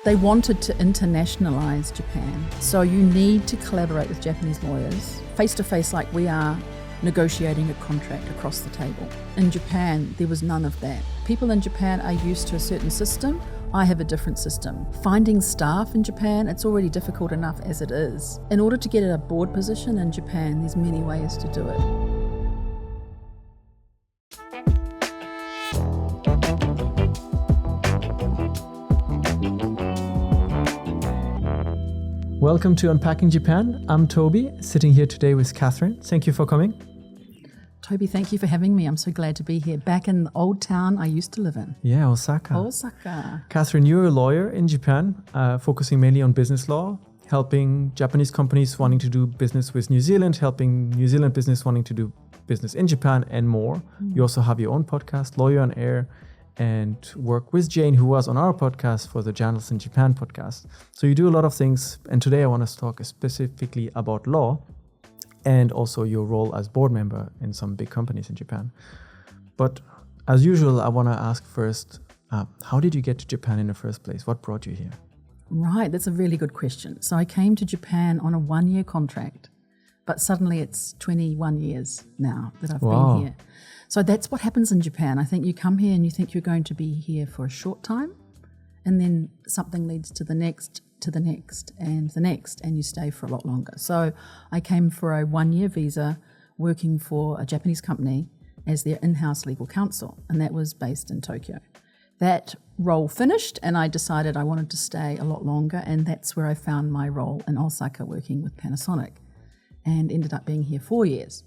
They wanted to internationalize Japan. So you need to collaborate with Japanese lawyers, face to face like we are, negotiating a contract across the table. In Japan, there was none of that. People in Japan are used to a certain system. I have a different system. Finding staff in Japan, it's already difficult enough as it is. In order to get a board position in Japan, there's many ways to do it. Welcome to Unpacking Japan. I'm Toby, sitting here today with Catherine. Thank you for coming. Toby, thank you for having me. I'm so glad to be here, back in the old town I used to live in. Yeah, Osaka. Osaka. Catherine, you're a lawyer in Japan, focusing mainly on business law, helping Japanese companies wanting to do business with New Zealand, helping New Zealand business wanting to do business in Japan, and more. You also have your own podcast, Lawyer on Air, and work with Jane, who was on our podcast for the Journals in Japan podcast. So you do a lot of things. And today I want to talk specifically about law and also your role as board member in some big companies in Japan. But as usual, I want to ask first, how did you get to Japan in the first place? What brought you here? Right, that's a really good question. So I came to Japan on a 1-year contract, but suddenly it's 21 years now that I've been here. So that's what happens in Japan. I think you come here and you think you're going to be here for a short time, and then something leads to the next, to the next, and the next, and you stay for a lot longer. So I came for a 1-year visa working for a Japanese company as their in-house legal counsel, and that was based in Tokyo. That role finished, and I decided I wanted to stay a lot longer, and that's where I found my role in Osaka working with Panasonic, and ended up being here 4 years.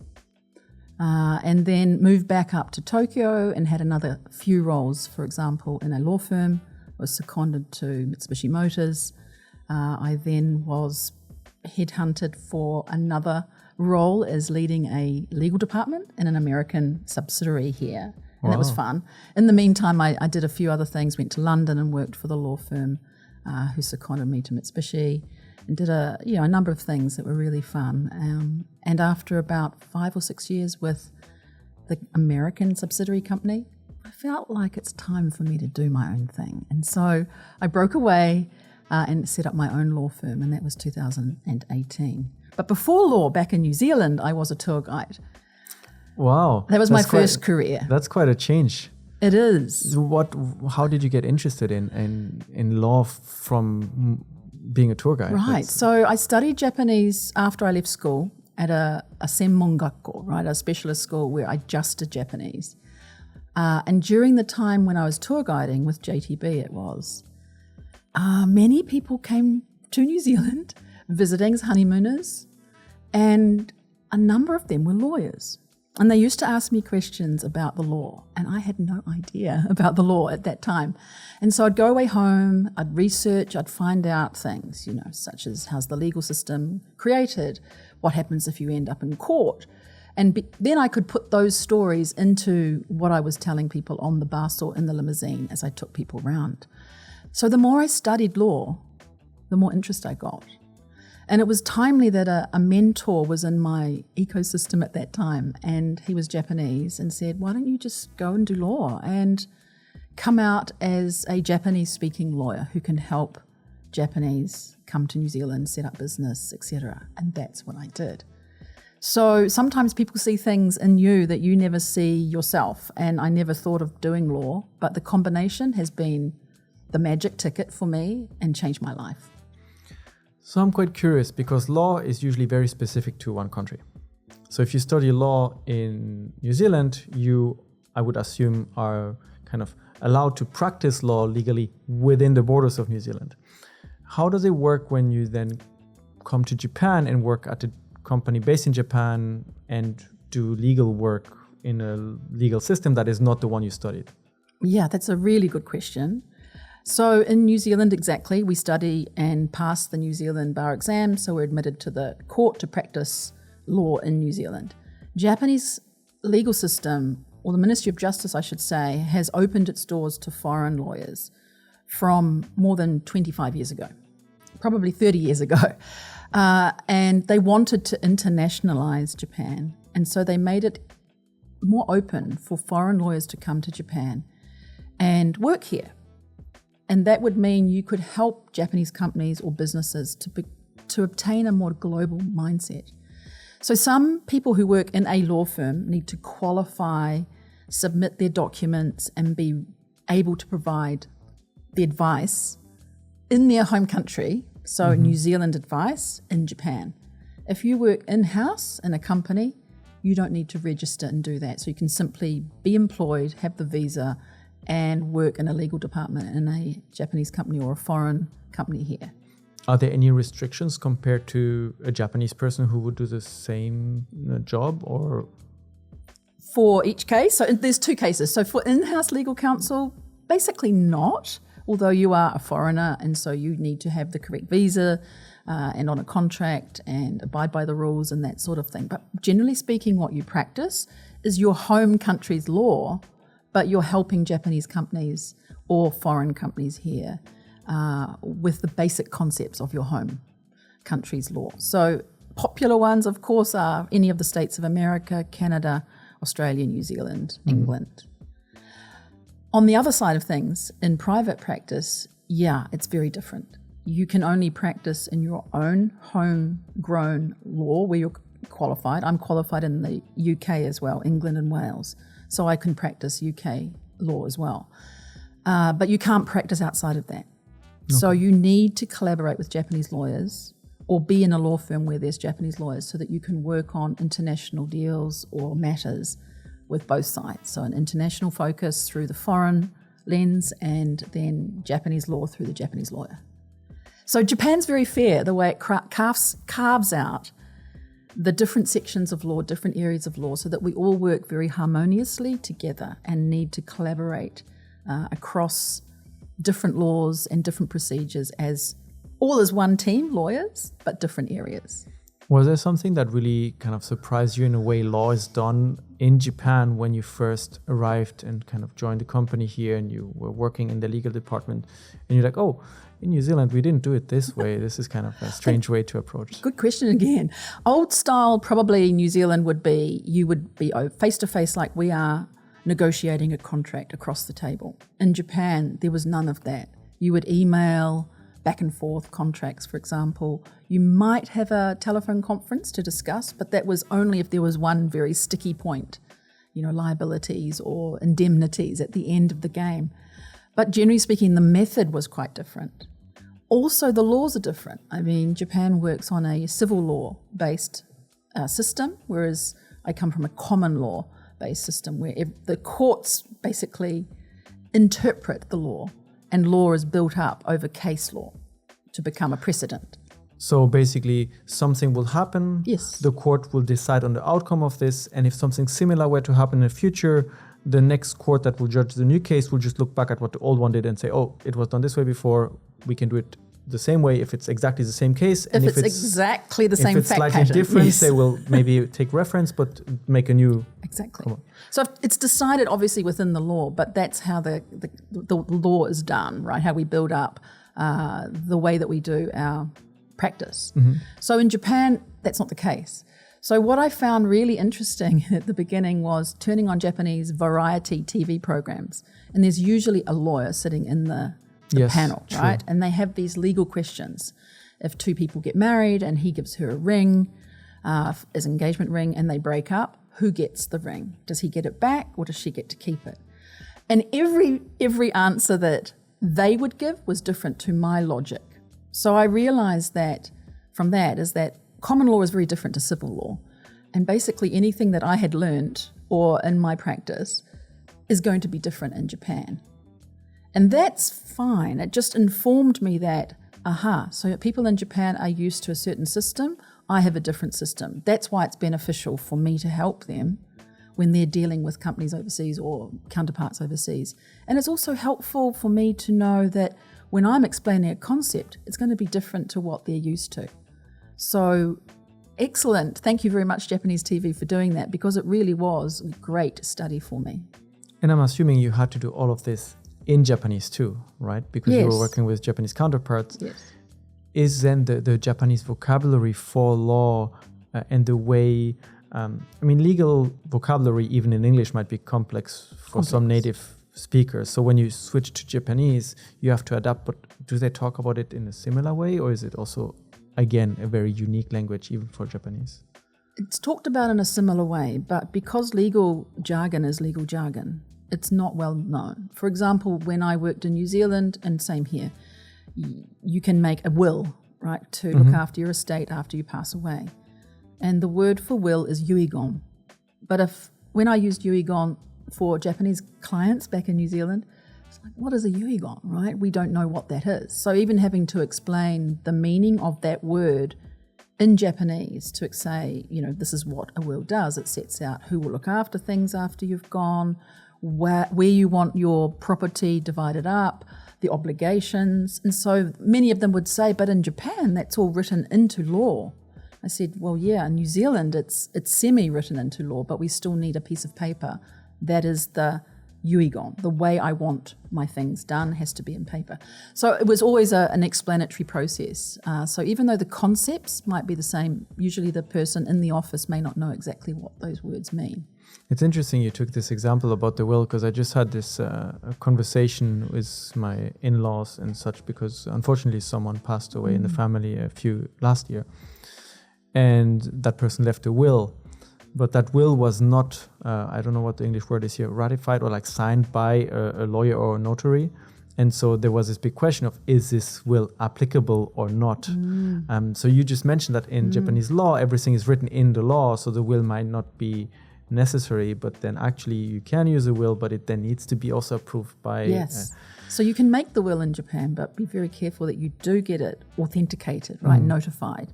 And then moved back up to Tokyo and had another few roles. For example, in a law firm, was seconded to Mitsubishi Motors. I then was headhunted for another role as leading a legal department in an American subsidiary here. And that was fun. In the meantime, I did a few other things, went to London and worked for the law firm who seconded me to Mitsubishi, and did a number of things that were really fun. And after about 5 or 6 years with the American subsidiary company, I felt like it's time for me to do my own thing. And so I broke away and set up my own law firm, and that was 2018. But before law, back in New Zealand, I was a tour guide. Wow. That was my first career. That's quite a change. It is. How did you get interested in law from being a tour guide? Right. So I studied Japanese after I left school at a senmon-gakko, right, a specialist school where I just did Japanese. And during the time when I was tour guiding with JTB, many people came to New Zealand visiting as honeymooners, and a number of them were lawyers. And they used to ask me questions about the law, and I had no idea about the law at that time. And so I'd go away home, I'd research, I'd find out things, such as how's the legal system created, what happens if you end up in court. And then I could put those stories into what I was telling people on the bus or in the limousine as I took people around. So the more I studied law, the more interest I got. And it was timely that a mentor was in my ecosystem at that time, and he was Japanese, and said, why don't you just go and do law and come out as a Japanese-speaking lawyer who can help Japanese come to New Zealand, set up business, etc. And that's what I did. So sometimes people see things in you that you never see yourself, and I never thought of doing law, but the combination has been the magic ticket for me and changed my life. So I'm quite curious, because law is usually very specific to one country. So if you study law in New Zealand, I would assume, are kind of allowed to practice law legally within the borders of New Zealand. How does it work when you then come to Japan and work at a company based in Japan and do legal work in a legal system that is not the one you studied? Yeah, that's a really good question. So in New Zealand, exactly, we study and pass the New Zealand bar exam, so we're admitted to the court to practice law in New Zealand. Japanese legal system, or the Ministry of Justice, I should say, has opened its doors to foreign lawyers from more than 25 years ago, probably 30 years ago. And they wanted to internationalize Japan, and so they made it more open for foreign lawyers to come to Japan and work here. And that would mean you could help Japanese companies or businesses to obtain a more global mindset. So some people who work in a law firm need to qualify, submit their documents, and be able to provide the advice in their home country, so New Zealand advice in Japan. If you work in-house in a company, you don't need to register and do that. So you can simply be employed, have the visa, and work in a legal department in a Japanese company or a foreign company here. Are there any restrictions compared to a Japanese person who would do the same job, or? For each case, so there's two cases. So for in-house legal counsel, basically not, although you are a foreigner and so you need to have the correct visa and on a contract and abide by the rules and that sort of thing. But generally speaking, what you practice is your home country's law, but you're helping Japanese companies or foreign companies here with the basic concepts of your home country's law. So popular ones, of course, are any of the states of America, Canada, Australia, New Zealand, England. On the other side of things, in private practice, it's very different. You can only practice in your own homegrown law where you're qualified. I'm qualified in the UK as well, England and Wales. So I can practice UK law as well. But you can't practice outside of that. Okay. So you need to collaborate with Japanese lawyers or be in a law firm where there's Japanese lawyers so that you can work on international deals or matters with both sides. So an international focus through the foreign lens and then Japanese law through the Japanese lawyer. So Japan's very fair the way it carves out the different sections of law, different areas of law, so that we all work very harmoniously together and need to collaborate across different laws and different procedures as one team, lawyers, but different areas. Was there something that really kind of surprised you in a way law is done in Japan when you first arrived and kind of joined the company here and you were working in the legal department and you're like, oh, in New Zealand, we didn't do it this way. This is kind of a strange way to approach. Good question again. Old style, probably New Zealand would be, you would be face-to-face like we are negotiating a contract across the table. In Japan, there was none of that. You would email back and forth contracts, for example. You might have a telephone conference to discuss, but that was only if there was one very sticky point, liabilities or indemnities at the end of the game. But generally speaking, the method was quite different. Also, the laws are different. I mean, Japan works on a civil law-based system, whereas I come from a common law-based system where the courts basically interpret the law and law is built up over case law to become a precedent. So basically, something will happen. Yes. The court will decide on the outcome of this, and if something similar were to happen in the future, the next court that will judge the new case will just look back at what the old one did and say, oh, it was done this way before, we can do it the same way if it's exactly the same case. And if it's exactly the same fact pattern. If it's slightly different, they will maybe take reference but make a new... Exactly. So it's decided obviously within the law, but that's how the law is done, right? How we build up the way that we do our practice. Mm-hmm. So in Japan, that's not the case. So what I found really interesting at the beginning was turning on Japanese variety TV programs. And there's usually a lawyer sitting in the panel, right? True. And they have these legal questions. If two people get married and he gives her a ring, as an engagement ring, and they break up, who gets the ring? Does he get it back or does she get to keep it? And every answer that they would give was different to my logic. So I realized that from that is that common law is very different to civil law. And basically anything that I had learned or in my practice is going to be different in Japan. And that's fine. It just informed me that, so people in Japan are used to a certain system. I have a different system. That's why it's beneficial for me to help them when they're dealing with companies overseas or counterparts overseas. And it's also helpful for me to know that when I'm explaining a concept, it's going to be different to what they're used to. So excellent. Thank you very much, Japanese TV, for doing that, because it really was a great study for me. And I'm assuming you had to do all of this in Japanese too, right? Because you were working with Japanese counterparts. Yes. Is then the Japanese vocabulary for law and the way, legal vocabulary even in English might be complex for some native speakers. So when you switch to Japanese, you have to adapt. But do they talk about it in a similar way, or is it also, again, a very unique language even for Japanese? It's talked about in a similar way, but because legal jargon is legal jargon, it's not well known. For example, when I worked in New Zealand, and same here, you can make a will, right, to look after your estate after you pass away. And the word for will is yuigon. But when I used yuigon for Japanese clients back in New Zealand, it's like, what is a yuigon, right? We don't know what that is. So even having to explain the meaning of that word in Japanese to say, this is what a will does. It sets out who will look after things after you've gone, where you want your property divided up, the obligations. And so many of them would say, but in Japan, that's all written into law. I said, well, yeah, in New Zealand, it's semi-written into law, but we still need a piece of paper. That is the yuigon. The way I want my things done has to be in paper. So it was always an explanatory process. So even though the concepts might be the same, usually the person in the office may not know exactly what those words mean. It's interesting you took this example about the will, because I just had this conversation with my in-laws and such, because unfortunately someone passed away in the family last year. And that person left a will, but that will was not, I don't know what the English word is here, ratified or like signed by a lawyer or a notary. And so there was this big question of, is this will applicable or not? So you just mentioned that in Japanese law, everything is written in the law, so the will might not be necessary, but then actually you can use a will, but it then needs to be also approved by... Yes. So you can make the will in Japan, but be very careful that you do get it authenticated, right, notified.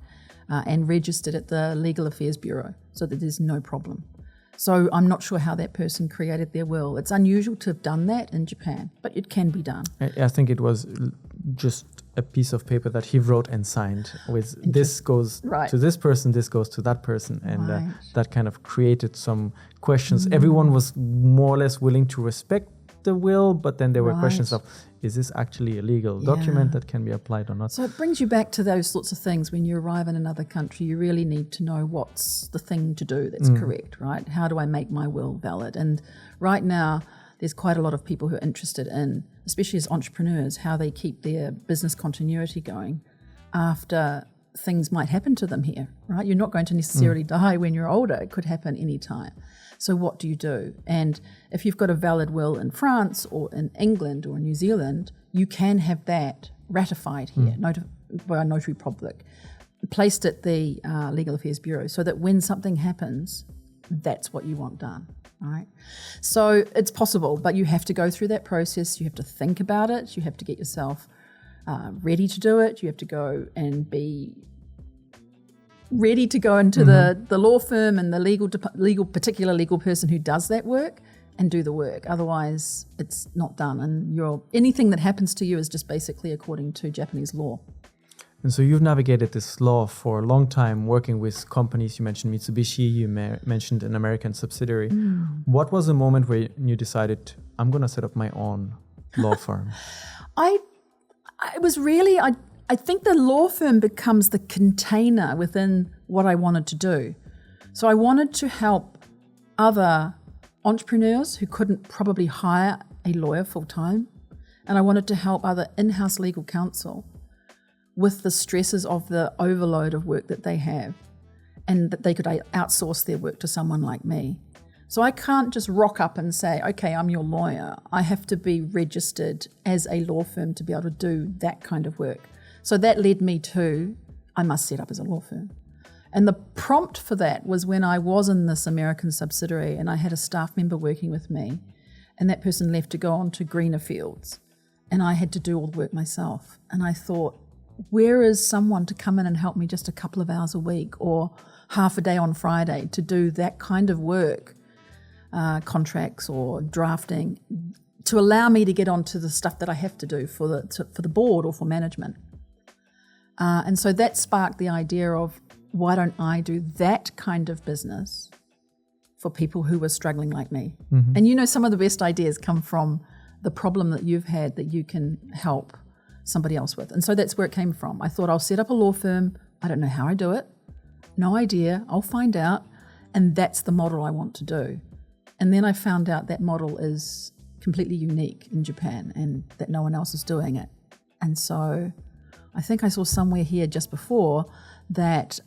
And registered at the Legal Affairs Bureau so that there's no problem. So I'm not sure how that person created their will. It's unusual to have done that in Japan, but it can be done. I think it was just a piece of paper that he wrote and signed with this goes to this person, this goes to that person. And that kind of created some questions. Everyone was more or less willing to respect the will, but then there were questions of, is this actually a legal document that can be applied or not? So it brings you back to those sorts of things. When you arrive in another country, you really need to know what's the thing to do that's correct, right? How do I make my will valid? And right now, there's quite a lot of people who are interested in, especially as entrepreneurs, how they keep their business continuity going after things might happen to them here, right? You're not going to necessarily die when you're older. It could happen any time. So what do you do? And if you've got a valid will in France or in England or New Zealand, you can have that ratified here by a notary public, placed at the Legal Affairs Bureau, so that when something happens, that's what you want done, right? So it's possible, but you have to go through that process. You have to think about it. You have to get yourself ready to do it. You have to go and be ready to go into the law firm and the particular legal person who does that work and do the work. Otherwise, it's not done. And anything that happens to you is just basically according to Japanese law. And so you've navigated this law for a long time, working with companies. You mentioned Mitsubishi, you mentioned an American subsidiary. What was the moment where you decided, I'm going to set up my own law firm? I think the law firm becomes the container within what I wanted to do. So I wanted to help other entrepreneurs who couldn't probably hire a lawyer full time. And I wanted to help other in-house legal counsel with the stresses of the overload of work that they have, and that they could outsource their work to someone like me. So I can't just rock up and say, okay, I'm your lawyer. I have to be registered as a law firm to be able to do that kind of work. So that led me to, I must set up as a law firm. And the prompt for that was when I was in this American subsidiary and I had a staff member working with me, and that person left to go on to greener fields, and I had to do all the work myself. And I thought, where is someone to come in and help me just a couple of hours a week or half a day on Friday to do that kind of work, contracts or drafting, to allow me to get onto the stuff that I have to do for the board or for management. And so that sparked the idea of, why don't I do that kind of business for people who were struggling like me? And some of the best ideas come from the problem that you've had that you can help somebody else with. And so that's where it came from. I thought, I'll set up a law firm. I don't know how I do it. No idea. I'll find out. And that's the model I want to do. And then I found out that model is completely unique in Japan and that no one else is doing it. And so I think I saw somewhere here just before that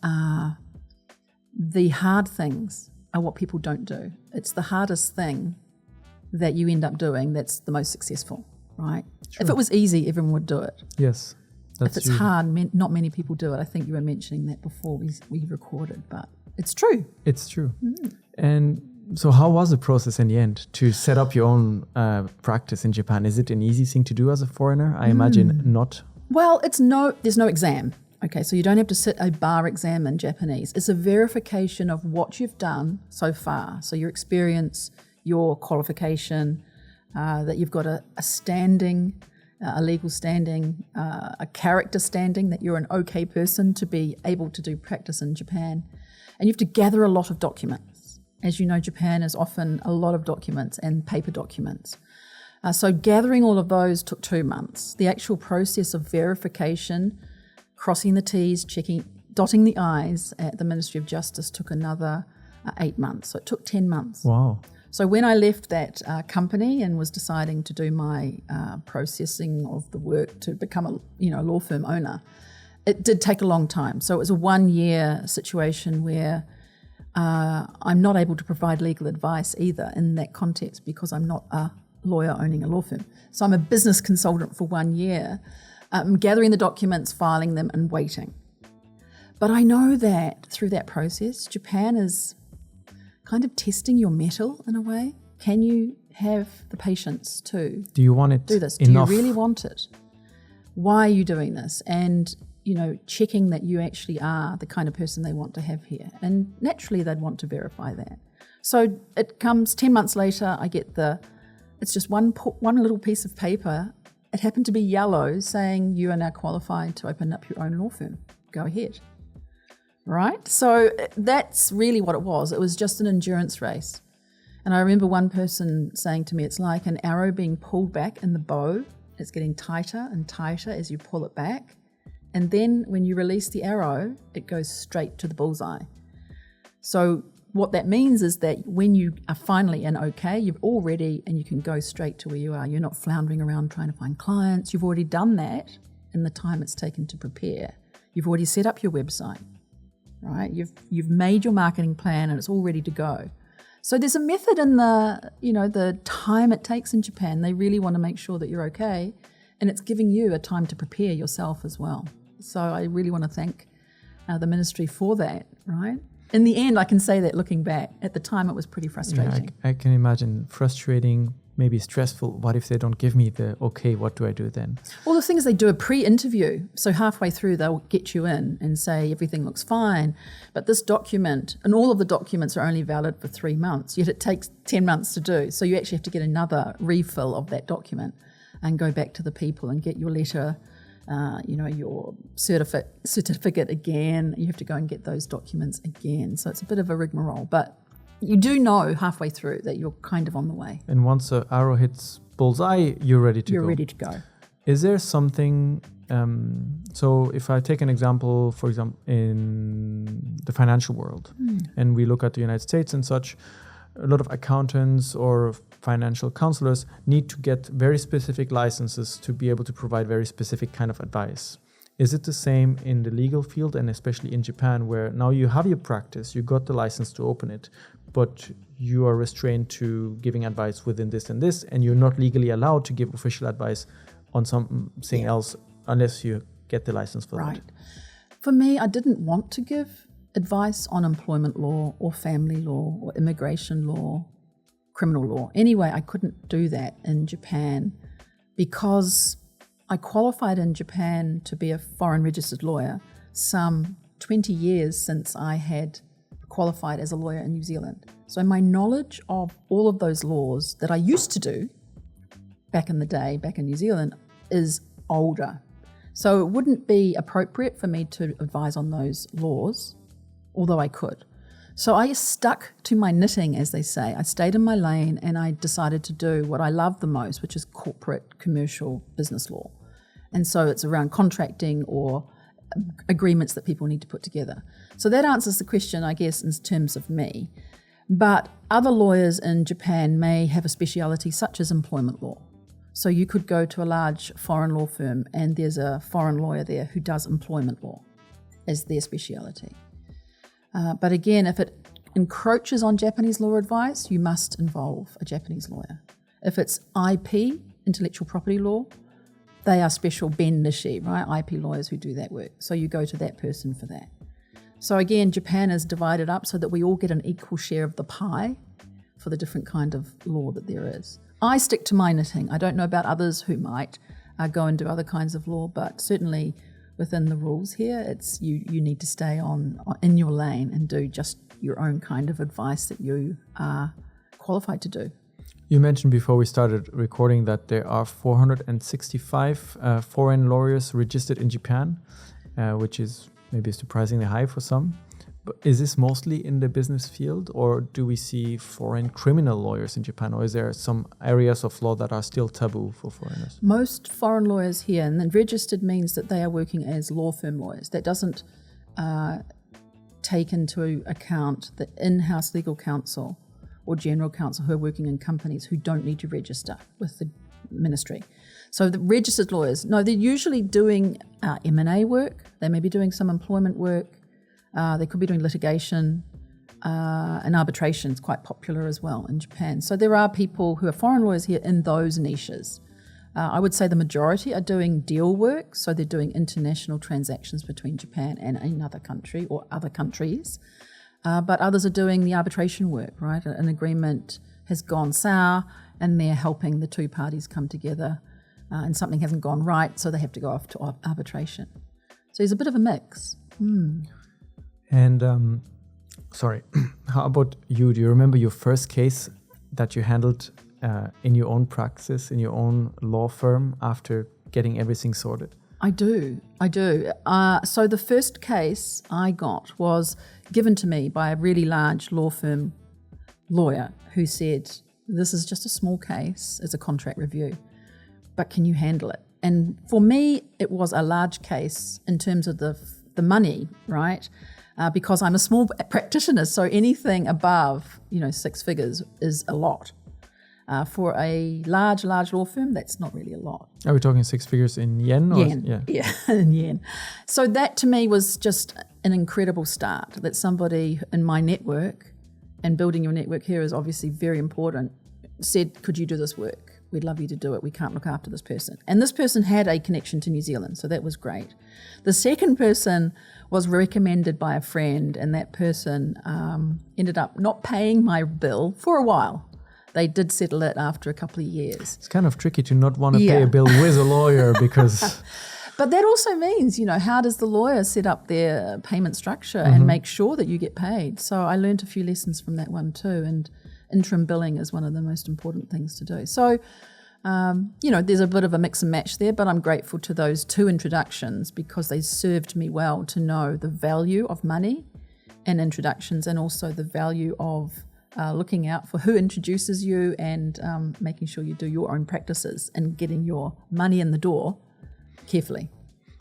the hard things are what people don't do. It's the hardest thing that you end up doing that's the most successful, right? If it was easy, everyone would do it. Yes. If it's hard, not many people do it. I think you were mentioning that before we recorded, but it's true. It's true. And so how was the process in the end to set up your own practice in Japan? Is it an easy thing to do as a foreigner? I imagine not. Well, there's no exam. Okay, so you don't have to sit a bar exam in Japanese. It's a verification of what you've done so far. So your experience, your qualification, that you've got a standing, a legal standing, a character standing, that you're an okay person to be able to do practice in Japan. And you have to gather a lot of documents. As you know, Japan is often a lot of documents and paper documents. So gathering all of those took 2 months. The actual process of verification, crossing the T's, dotting the I's at the Ministry of Justice took another 8 months. So it took 10 months. Wow. So when I left that company and was deciding to do my processing of the work to become a law firm owner, it did take a long time. So it was a 1-year situation where I'm not able to provide legal advice either in that context because I'm not a lawyer owning a law firm. So I'm a business consultant for 1 year, gathering the documents, filing them and waiting. But I know that through that process, Japan is kind of testing your mettle in a way. Can you have the patience to do you want it do this? enough? Do you really want it? Why are you doing this? And, checking that you actually are the kind of person they want to have here. And naturally, they'd want to verify that. So it comes 10 months later, I get it's just one little piece of paper. It happened to be yellow saying you are now qualified to open up your own law firm. Go ahead. Right? So that's really what it was. It was just an endurance race. And I remember one person saying to me, it's like an arrow being pulled back in the bow. It's getting tighter and tighter as you pull it back. And then when you release the arrow, it goes straight to the bullseye. So what that means is that when you are finally in okay, you've already, and you can go straight to where you are. You're not floundering around trying to find clients. You've already done that in the time it's taken to prepare. You've already set up your website, right? You've made your marketing plan and it's all ready to go. So there's a method in the time it takes in Japan. They really want to make sure that you're okay, and it's giving you a time to prepare yourself as well. So I really want to thank the ministry for that, right? In the end, I can say that looking back, at the time it was pretty frustrating. Yeah, I can imagine frustrating, maybe stressful. What if they don't give me the okay, what do I do then? Well, the thing is they do a pre-interview. So halfway through, they'll get you in and say everything looks fine. But this document, and all of the documents are only valid for 3 months, yet it takes 10 months to do. So you actually have to get another refill of that document and go back to the people and get your letter, your certificate again. You have to go and get those documents again. So it's a bit of a rigmarole, but you do know halfway through that you're kind of on the way. And once the arrow hits bullseye, you're ready to go. You're ready to go. Is there something, so if I take an example, for example, in the financial world, and we look at the United States and such, a lot of accountants or financial counselors need to get very specific licenses to be able to provide very specific kind of advice. Is it the same in the legal field, and especially in Japan, where now you have your practice, you got the license to open it, but you are restrained to giving advice within this and this, and you're not legally allowed to give official advice on something else unless you get the license for that? For me, I didn't want to give advice on employment law or family law or immigration law, criminal law. Anyway, I couldn't do that in Japan because I qualified in Japan to be a foreign registered lawyer some 20 years since I had qualified as a lawyer in New Zealand. So my knowledge of all of those laws that I used to do back in the day, back in New Zealand, is older. So it wouldn't be appropriate for me to advise on those laws, although I could. So I stuck to my knitting, as they say. I stayed in my lane and I decided to do what I love the most, which is corporate commercial business law. And so it's around contracting or agreements that people need to put together. So that answers the question, I guess, in terms of me. But other lawyers in Japan may have a speciality such as employment law. So you could go to a large foreign law firm and there's a foreign lawyer there who does employment law as their speciality. But again, if it encroaches on Japanese law advice, you must involve a Japanese lawyer. If it's IP, intellectual property law, they are special ben nishi, right? IP lawyers who do that work. So you go to that person for that. So again, Japan is divided up so that we all get an equal share of the pie for the different kind of law that there is. I stick to my knitting. I don't know about others who might go and do other kinds of law, but certainly within the rules here, it's you need to stay in your lane and do just your own kind of advice that you are qualified to do. You mentioned before we started recording that there are 465 foreign lawyers registered in Japan, which is maybe surprisingly high for some. But is this mostly in the business field, or do we see foreign criminal lawyers in Japan, or is there some areas of law that are still taboo for foreigners? Most foreign lawyers here, and then registered means that they are working as law firm lawyers. That doesn't take into account the in-house legal counsel or general counsel who are working in companies who don't need to register with the ministry. So the registered lawyers, no, they're usually doing M&A work. They may be doing some employment work. They could be doing litigation, and arbitration is quite popular as well in Japan. So there are people who are foreign lawyers here in those niches. I would say the majority are doing deal work, so they're doing international transactions between Japan and another country or other countries. But others are doing the arbitration work, right? An agreement has gone sour and they're helping the two parties come together and something hasn't gone right, so they have to go off to arbitration. So there's a bit of a mix. And how about you? Do you remember your first case that you handled in your own practice, in your own law firm after getting everything sorted? I do. So the first case I got was given to me by a really large law firm lawyer who said, this is just a small case, it's a contract review, but can you handle it? And for me, it was a large case in terms of the money, right? Because I'm a small practitioner, so anything above, 6 figures is a lot. For a large law firm, that's not really a lot. Are we talking 6 figures in yen? Or yen, yeah, in yen. So that to me was just an incredible start, that somebody in my network, and building your network here is obviously very important, said, could you do this work? We'd love you to do it. We can't look after this person. And this person had a connection to New Zealand, so that was great. The second person was recommended by a friend, and that person ended up not paying my bill for a while. They did settle it after a couple of years. It's kind of tricky to not want to pay a bill with a lawyer because... But that also means, how does the lawyer set up their payment structure and make sure that you get paid? So I learned a few lessons from that one too, and interim billing is one of the most important things to do. So, there's a bit of a mix and match there, but I'm grateful to those 2 introductions because they served me well to know the value of money and introductions, and also the value of looking out for who introduces you and making sure you do your own practices and getting your money in the door carefully.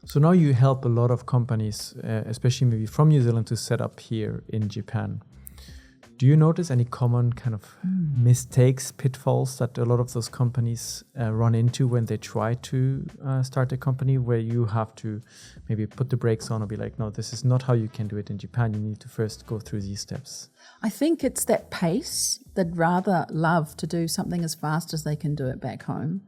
So now you help a lot of companies, especially maybe from New Zealand, to set up here in Japan. Do you notice any common kind of mistakes, pitfalls that a lot of those companies run into when they try to start a company, where you have to maybe put the brakes on or be like, no, this is not how you can do it in Japan. You need to first go through these steps. I think it's that pace. They'd rather love to do something as fast as they can do it back home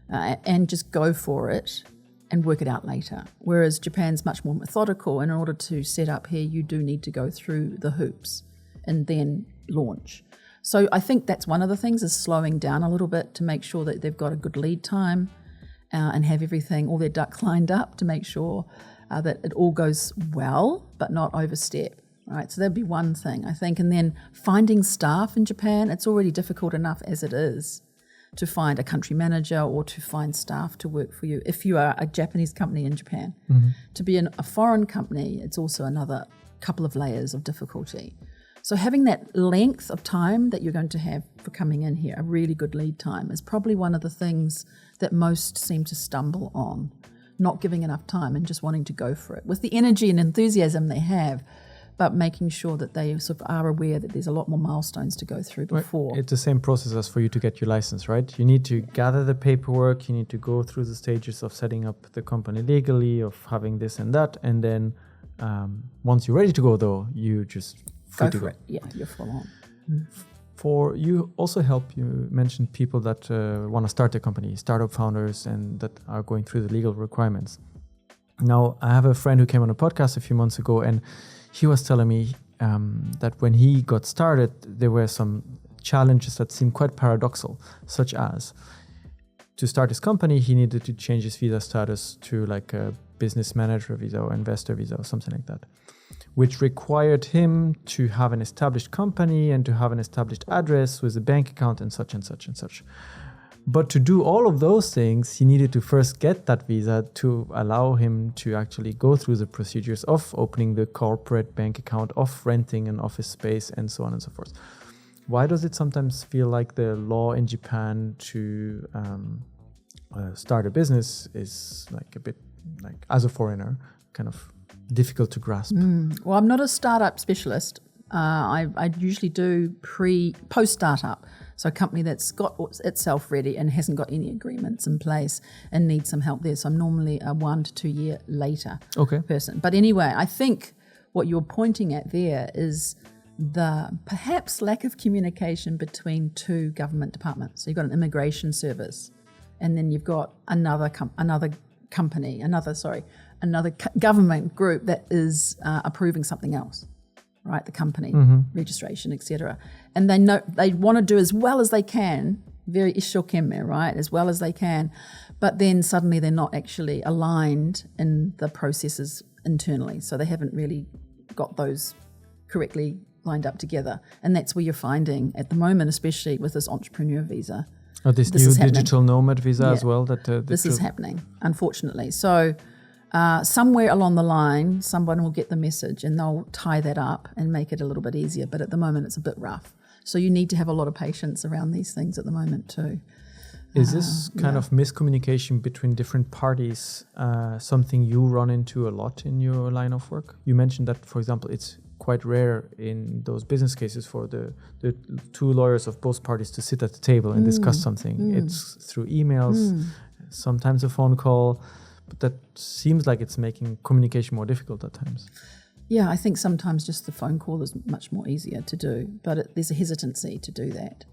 and just go for it and work it out later. Whereas Japan's much more methodical. In order to set up here, you do need to go through the hoops and then launch. So I think that's one of the things, is slowing down a little bit to make sure that they've got a good lead time and have everything, all their ducks lined up to make sure that it all goes well, but not overstep. Right, so that'd be one thing, I think. And then finding staff in Japan, it's already difficult enough as it is to find a country manager or to find staff to work for you if you are a Japanese company in Japan. To be a foreign company, it's also another couple of layers of difficulty. So having that length of time that you're going to have for coming in here, a really good lead time, is probably one of the things that most seem to stumble on, not giving enough time and just wanting to go for it with the energy and enthusiasm they have. but making sure that they sort of are aware that there's a lot more milestones to go through before. It's the same process as for you to get your license, right? You need to gather the paperwork, you need to go through the stages of setting up the company legally, of having this and that, and then once you're ready to go, though, you just free to go. It. Yeah, you're full on. For you also help, you mentioned people that want to start a company, startup founders, and that are going through the legal requirements. Now, I have a friend who came on a podcast a few months ago, and he was telling me that when he got started, there were some challenges that seemed quite paradoxal, such as to start his company, he needed to change his visa status to like a business manager visa or investor visa or something like that, which required him to have an established company and to have an established address with a bank account and such and such and such. But to do all of those things, he needed to first get that visa to allow him to actually go through the procedures of opening the corporate bank account, of renting an office space, and so on and so forth. Why does it sometimes feel like the law in Japan to start a business is like a bit, like as a foreigner, kind of difficult to grasp? Well, I'm not a startup specialist. I usually do post-startup. So a company that's got itself ready and hasn't got any agreements in place and needs some help there. So I'm normally a 1 to 2 year later person. But anyway, I think what you're pointing at there is the perhaps lack of communication between two government departments. So you've got an immigration service, and then you've got another government group that is approving something else. Right, the company registration, etc. And they want to do as well as they can, very ishokemme, right, as well as they can, but then suddenly they're not actually aligned in the processes internally, so they haven't really got those correctly lined up together, and that's where you're finding at the moment, especially with this entrepreneur visa. This new digital nomad visa as well. This is happening, unfortunately. So. Somewhere along the line, someone will get the message and they'll tie that up and make it a little bit easier. But at the moment, it's a bit rough. So you need to have a lot of patience around these things at the moment too. Is this kind of miscommunication between different parties something you run into a lot in your line of work? You mentioned that, for example, it's quite rare in those business cases for the two lawyers of both parties to sit at the table and discuss something. It's through emails, sometimes a phone call. But that seems like it's making communication more difficult at times. Yeah, I think sometimes just the phone call is much more easier to do, but there's a hesitancy to do that.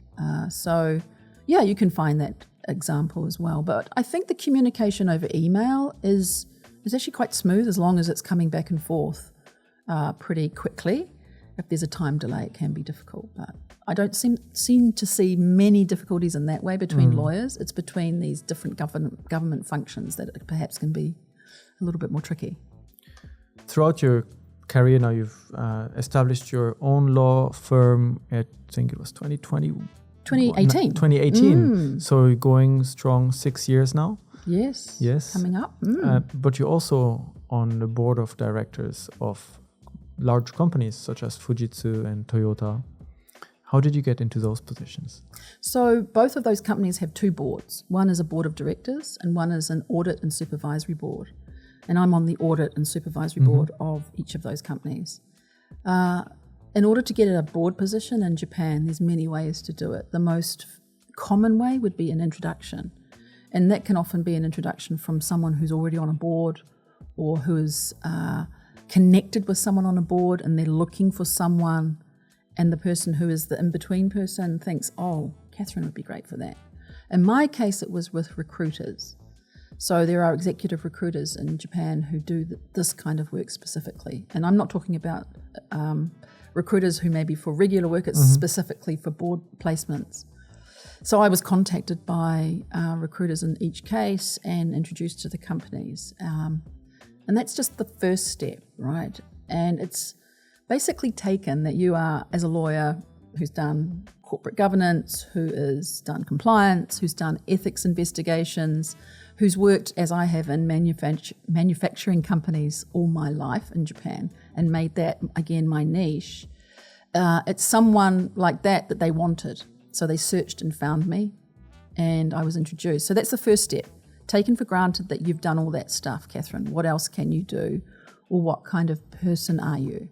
So, you can find that example as well. But I think the communication over email is actually quite smooth as long as it's coming back and forth pretty quickly. If there's a time delay, it can be difficult, but I don't seem to see many difficulties in that way between lawyers. It's between these different government functions that it perhaps can be a little bit more tricky. Throughout your career now, you've established your own law firm at, I think it was 2018. 2018. So you're going strong 6 years now? Yes. Coming up. But you're also on the board of directors of large companies such as Fujitsu and Toyota. How did you get into those positions? So both of those companies have two boards. One is a board of directors and one is an audit and supervisory board. And I'm on the audit and supervisory board of each of those companies. In order to get a board position in Japan, there's many ways to do it. The most common way would be an introduction. And that can often be an introduction from someone who's already on a board or who is connected with someone on a board and they're looking for someone, and the person who is the in-between person thinks, oh, Catherine would be great for that. In my case, it was with recruiters. So there are executive recruiters in Japan who do this kind of work specifically. And I'm not talking about recruiters who may be for regular work, it's specifically for board placements. So I was contacted by recruiters in each case and introduced to the companies. And that's just the first step, right? And it's basically taken that you are, as a lawyer who's done corporate governance, who has done compliance, who's done ethics investigations, who's worked, as I have, in manufacturing companies all my life in Japan and made that, again, my niche. It's someone like that they wanted. So they searched and found me and I was introduced. So that's the first step. Taken for granted that you've done all that stuff, Catherine. What else can you do? Or what kind of person are you?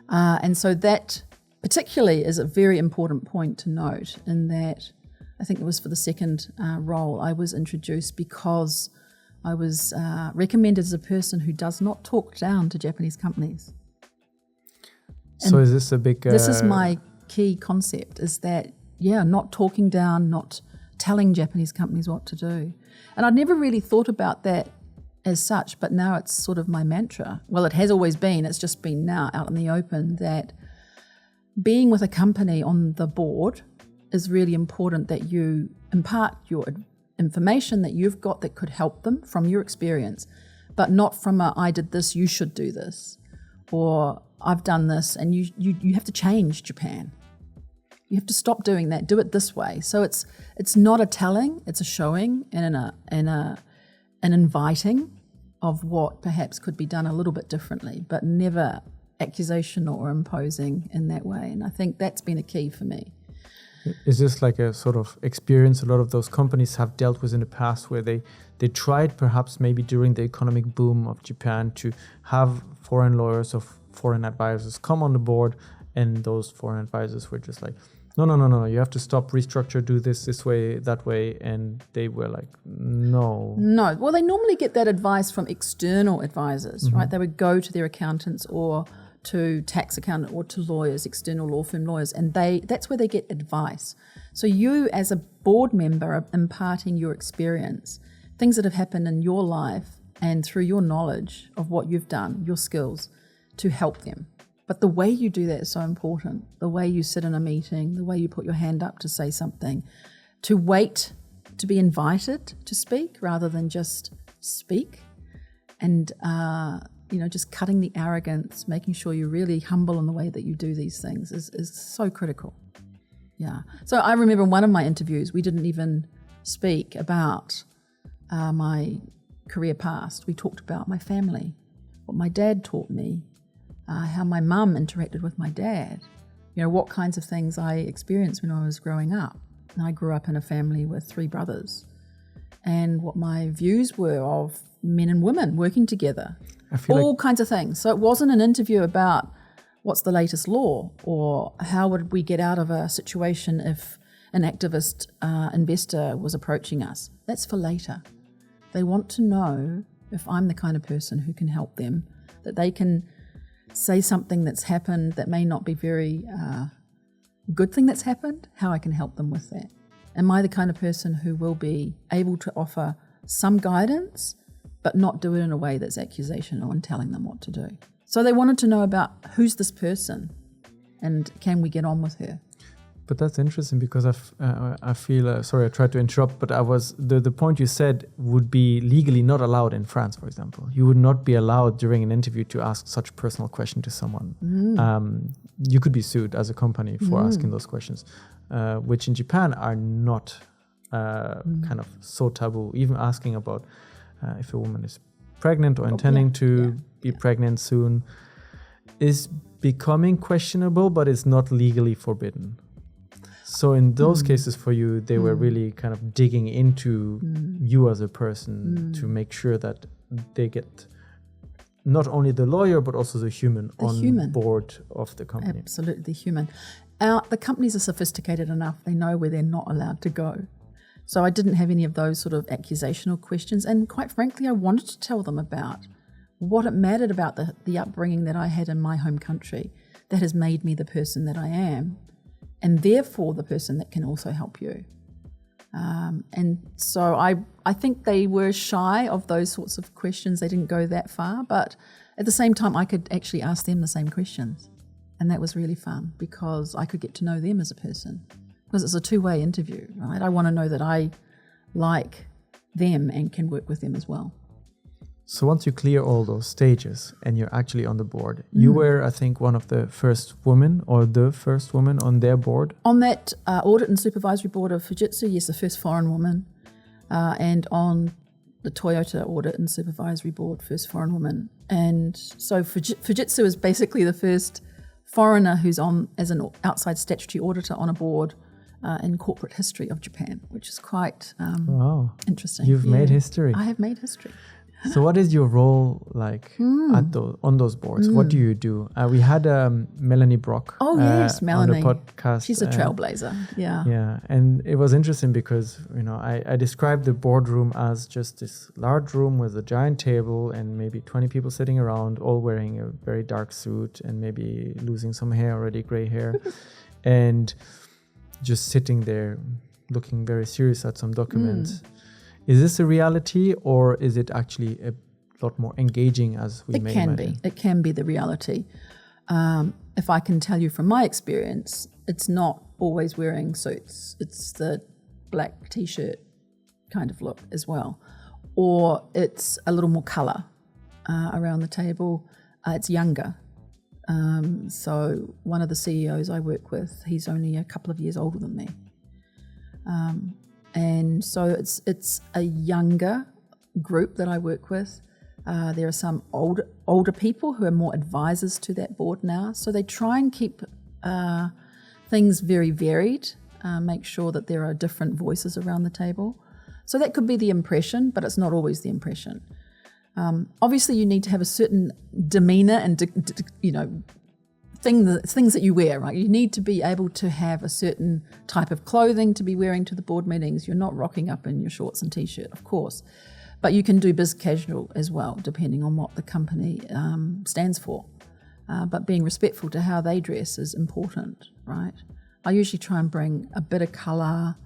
And so that particularly is a very important point to note, in that I think it was for the second role I was introduced because I was recommended as a person who does not talk down to Japanese companies. So is this a big... This is my key concept, is that, not talking down, not telling Japanese companies what to do. And I'd never really thought about that as such, but now it's sort of my mantra. Well, it has always been, it's just been now out in the open, that being with a company on the board is really important, that you impart your information that you've got that could help them from your experience, but not from a, I did this, you should do this, or I've done this, and you have to change Japan. You have to stop doing that, do it this way. So it's not a telling, it's a showing and an inviting of what perhaps could be done a little bit differently, but never accusational or imposing in that way. And I think that's been a key for me. Is this like a sort of experience a lot of those companies have dealt with in the past, where they tried perhaps maybe during the economic boom of Japan to have foreign lawyers or foreign advisors come on the board, and those foreign advisors were just like, no, you have to stop, restructure, do this way, that way, and they were like, no. Well, they normally get that advice from external advisors, right? They would go to their accountants or to tax accountant or to lawyers, external law firm lawyers, and that's where they get advice. So you as a board member are imparting your experience, things that have happened in your life, and through your knowledge of what you've done, your skills, to help them. But the way you do that is so important. The way you sit in a meeting, the way you put your hand up to say something, to wait to be invited to speak rather than just speak, and just cutting the arrogance, making sure you're really humble in the way that you do these things is so critical. Yeah. So I remember in one of my interviews, we didn't even speak about my career past. We talked about my family, what my dad taught me, how my mum interacted with my dad, what kinds of things I experienced when I was growing up. And I grew up in a family with 3 brothers, and what my views were of men and women working together, all kinds of things. So it wasn't an interview about what's the latest law or how would we get out of a situation if an activist investor was approaching us. That's for later. They want to know if I'm the kind of person who can help them, that they can say something that's happened that may not be very good thing that's happened, how I can help them with that. Am I the kind of person who will be able to offer some guidance, but not do it in a way that's accusational and telling them what to do? So they wanted to know about who's this person and can we get on with her? But that's interesting, because I feel, sorry, I tried to interrupt, but the point you said would be legally not allowed in France, for example. You would not be allowed during an interview to ask such personal question to someone. You could be sued as a company for asking those questions, which in Japan are not kind of so taboo. Even asking about if a woman is pregnant or intending to be pregnant soon is becoming questionable, but it's not legally forbidden. So in those cases for you, they were really kind of digging into you as a person to make sure that they get not only the lawyer, but also the human board of the company. Absolutely human. The companies are sophisticated enough. They know where they're not allowed to go. So I didn't have any of those sort of accusational questions. And quite frankly, I wanted to tell them about what it mattered about the upbringing that I had in my home country that has made me the person that I am, and therefore the person that can also help you. And so I think they were shy of those sorts of questions. They didn't go that far, but at the same time, I could actually ask them the same questions. And that was really fun, because I could get to know them as a person, because it's a two-way interview, right? I want to know that I like them and can work with them as well. So once you clear all those stages and you're actually on the board, you were, I think, one of the first women or the first woman on their board? On that audit and supervisory board of Fujitsu, yes, the first foreign woman. And on the Toyota audit and supervisory board, first foreign woman. And so Fujitsu is basically the first foreigner who's on as an outside statutory auditor on a board in corporate history of Japan, which is quite interesting. You've made history. I have made history. So what is your role like on those boards? What do you do? We had Melanie Brock Melanie. on the podcast. She's a trailblazer. Yeah, and it was interesting because, I described the boardroom as just this large room with a giant table and maybe 20 people sitting around, all wearing a very dark suit and maybe losing some hair already, gray hair, and just sitting there looking very serious at some documents. Is this a reality, or is it actually a lot more engaging as we may imagine? It can be the reality. If I can tell you from my experience, it's not always wearing suits. It's the black T-shirt kind of look as well. Or it's a little more colour around the table. It's younger. So one of the CEOs I work with, he's only a couple of years older than me. And so it's a younger group that I work with. There are some older people who are more advisors to that board now. So they try and keep things very varied, make sure that there are different voices around the table. So that could be the impression, but it's not always the impression. Obviously, you need to have a certain demeanor and things that you wear, right? You need to be able to have a certain type of clothing to be wearing to the board meetings. You're not rocking up in your shorts and T-shirt, of course. But you can do biz casual as well, depending on what the company stands for. But being respectful to how they dress is important, right? I usually try and bring a bit of colour.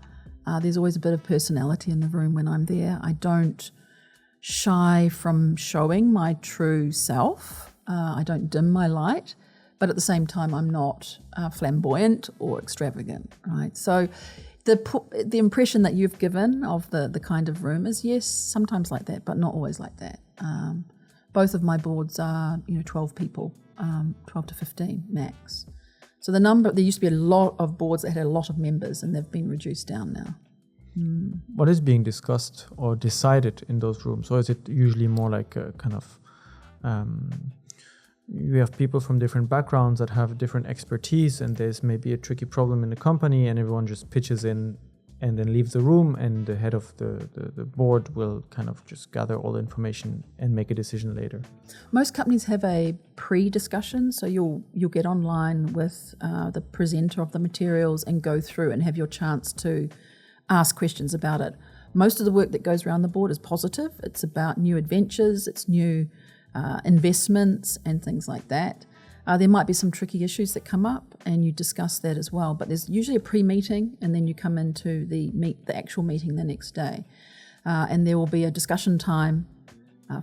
There's always a bit of personality in the room when I'm there. I don't shy from showing my true self. I don't dim my light. But at the same time, I'm not flamboyant or extravagant, right? So the impression that you've given of the kind of room is, yes, sometimes like that, but not always like that. Both of my boards are, 12 people, 12 to 15 max. So there used to be a lot of boards that had a lot of members, and they've been reduced down now. What is being discussed or decided in those rooms? Or is it usually more like a kind of... you have people from different backgrounds that have different expertise, and there's maybe a tricky problem in the company, and everyone just pitches in and then leaves the room, and the head of the board will kind of just gather all the information and make a decision later. Most companies have a pre-discussion, so you'll get online with the presenter of the materials and go through and have your chance to ask questions about it. Most of the work that goes around the board is positive. It's about new adventures, it's new investments and things like that. There might be some tricky issues that come up, and you discuss that as well. But there's usually a pre-meeting, and then you come into the actual meeting the next day. And there will be a discussion time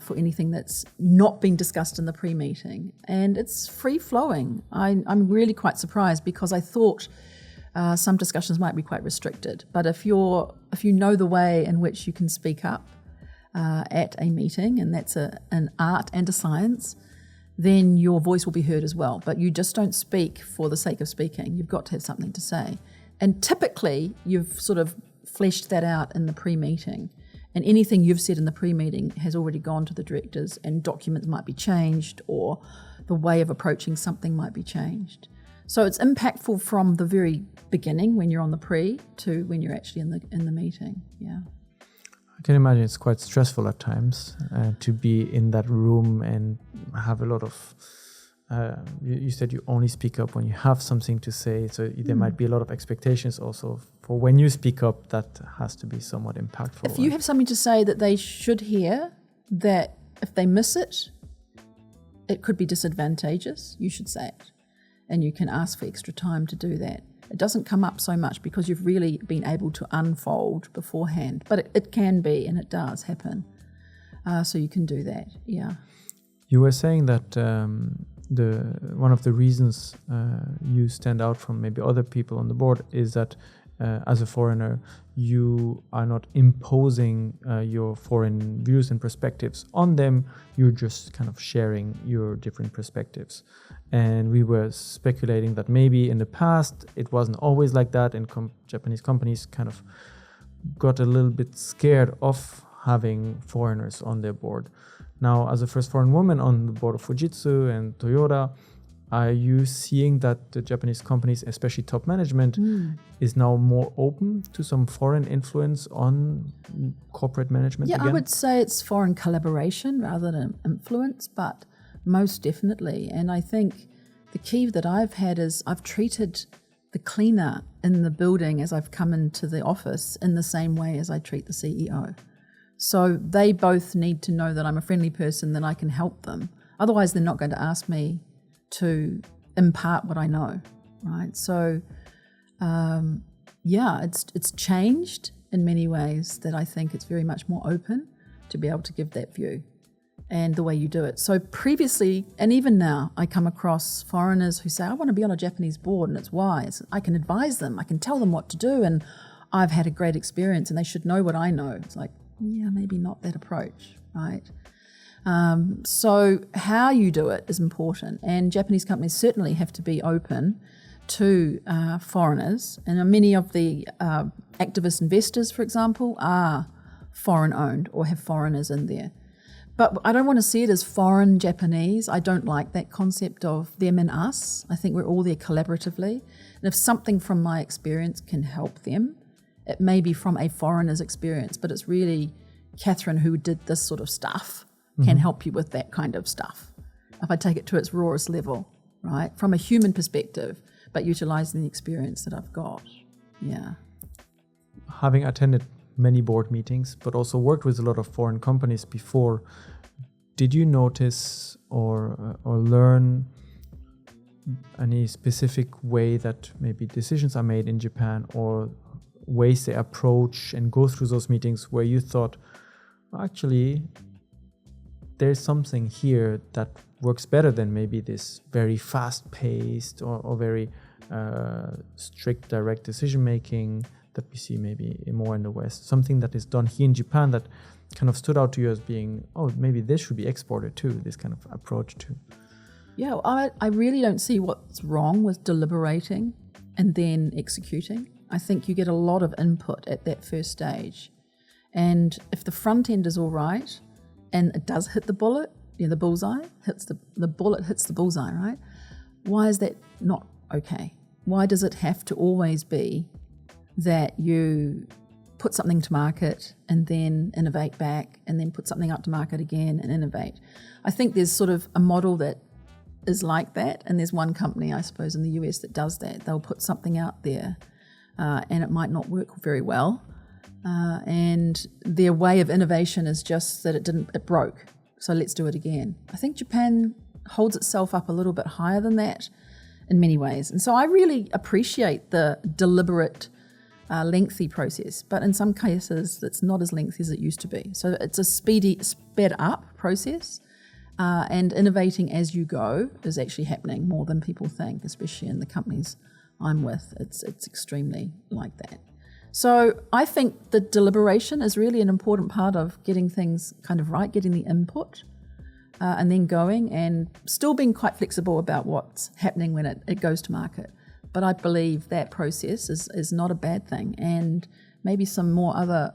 for anything that's not been discussed in the pre-meeting. And it's free-flowing. I'm really quite surprised, because I thought some discussions might be quite restricted. But if you know the way in which you can speak up at a meeting, and that's an art and a science, then your voice will be heard as well. But you just don't speak for the sake of speaking. You've got to have something to say. And typically, you've sort of fleshed that out in the pre-meeting. And anything you've said in the pre-meeting has already gone to the directors, and documents might be changed, or the way of approaching something might be changed. So it's impactful from the very beginning, when you're on the pre, to when you're actually in the meeting. Yeah. I can imagine it's quite stressful at times to be in that room and have a lot of... you said you only speak up when you have something to say, so there might be a lot of expectations also for when you speak up. That has to be somewhat impactful. If you have something to say that they should hear, that if they miss it, it could be disadvantageous, you should say it. And you can ask for extra time to do that. It doesn't come up so much because you've really been able to unfold beforehand, but it can be, and it does happen. So you can do that, yeah. You were saying that one of the reasons you stand out from maybe other people on the board is that as a foreigner, you are not imposing your foreign views and perspectives on them. You're just kind of sharing your different perspectives. And we were speculating that maybe in the past it wasn't always like that, and Japanese companies kind of got a little bit scared of having foreigners on their board. Now, as a first foreign woman on the board of Fujitsu and Toyota, Are you seeing that the Japanese companies, especially top management, is now more open to some foreign influence on corporate management Yeah, again? I would say it's foreign collaboration rather than influence, but most definitely. And I think the key that I've had is I've treated the cleaner in the building as I've come into the office in the same way as I treat the CEO. So they both need to know that I'm a friendly person, that I can help them. Otherwise, they're not going to ask me to impart what I know, right? So, it's changed in many ways that I think it's very much more open to be able to give that view and the way you do it. So previously, and even now, I come across foreigners who say, I want to be on a Japanese board, and it's wise. I can advise them. I can tell them what to do, and I've had a great experience, and they should know what I know. It's like, yeah, maybe not that approach, right? So how you do it is important, and Japanese companies certainly have to be open to foreigners. And many of the activist investors, for example, are foreign-owned or have foreigners in there. But I don't want to see it as foreign Japanese. I don't like that concept of them and us. I think we're all there collaboratively. And if something from my experience can help them, it may be from a foreigner's experience, but it's really Catherine who did this sort of stuff can help you with that kind of stuff. If I take it to its rawest level, right? From a human perspective, but utilising the experience that I've got. Yeah. Having attended many board meetings, but also worked with a lot of foreign companies before, did you notice or learn any specific way that maybe decisions are made in Japan, or ways they approach and go through those meetings where you thought, actually, there's something here that works better than maybe this very fast-paced or very strict direct decision-making that we see maybe more in the West? Something that is done here in Japan that kind of stood out to you as being, oh, maybe this should be exported too, this kind of approach too. Yeah, I really don't see what's wrong with deliberating and then executing. I think you get a lot of input at that first stage. And if the front end is all right, and it does hit the bullet, the bullseye, the bullet hits the bullseye, right? Why is that not okay? Why does it have to always be that you put something to market and then innovate back, and then put something up to market again and innovate? I think there's sort of a model that is like that, and there's one company, I suppose, in the US that does that. They'll put something out there and it might not work very well. And their way of innovation is just that it broke, so let's do it again. I think Japan holds itself up a little bit higher than that in many ways. And so I really appreciate the deliberate, lengthy process, but in some cases it's not as lengthy as it used to be. So it's a sped up process, and innovating as you go is actually happening more than people think, especially in the companies I'm with. It's extremely like that. So I think the deliberation is really an important part of getting things kind of right, getting the input, and then going, and still being quite flexible about what's happening when it goes to market. But I believe that process is not a bad thing, and maybe some other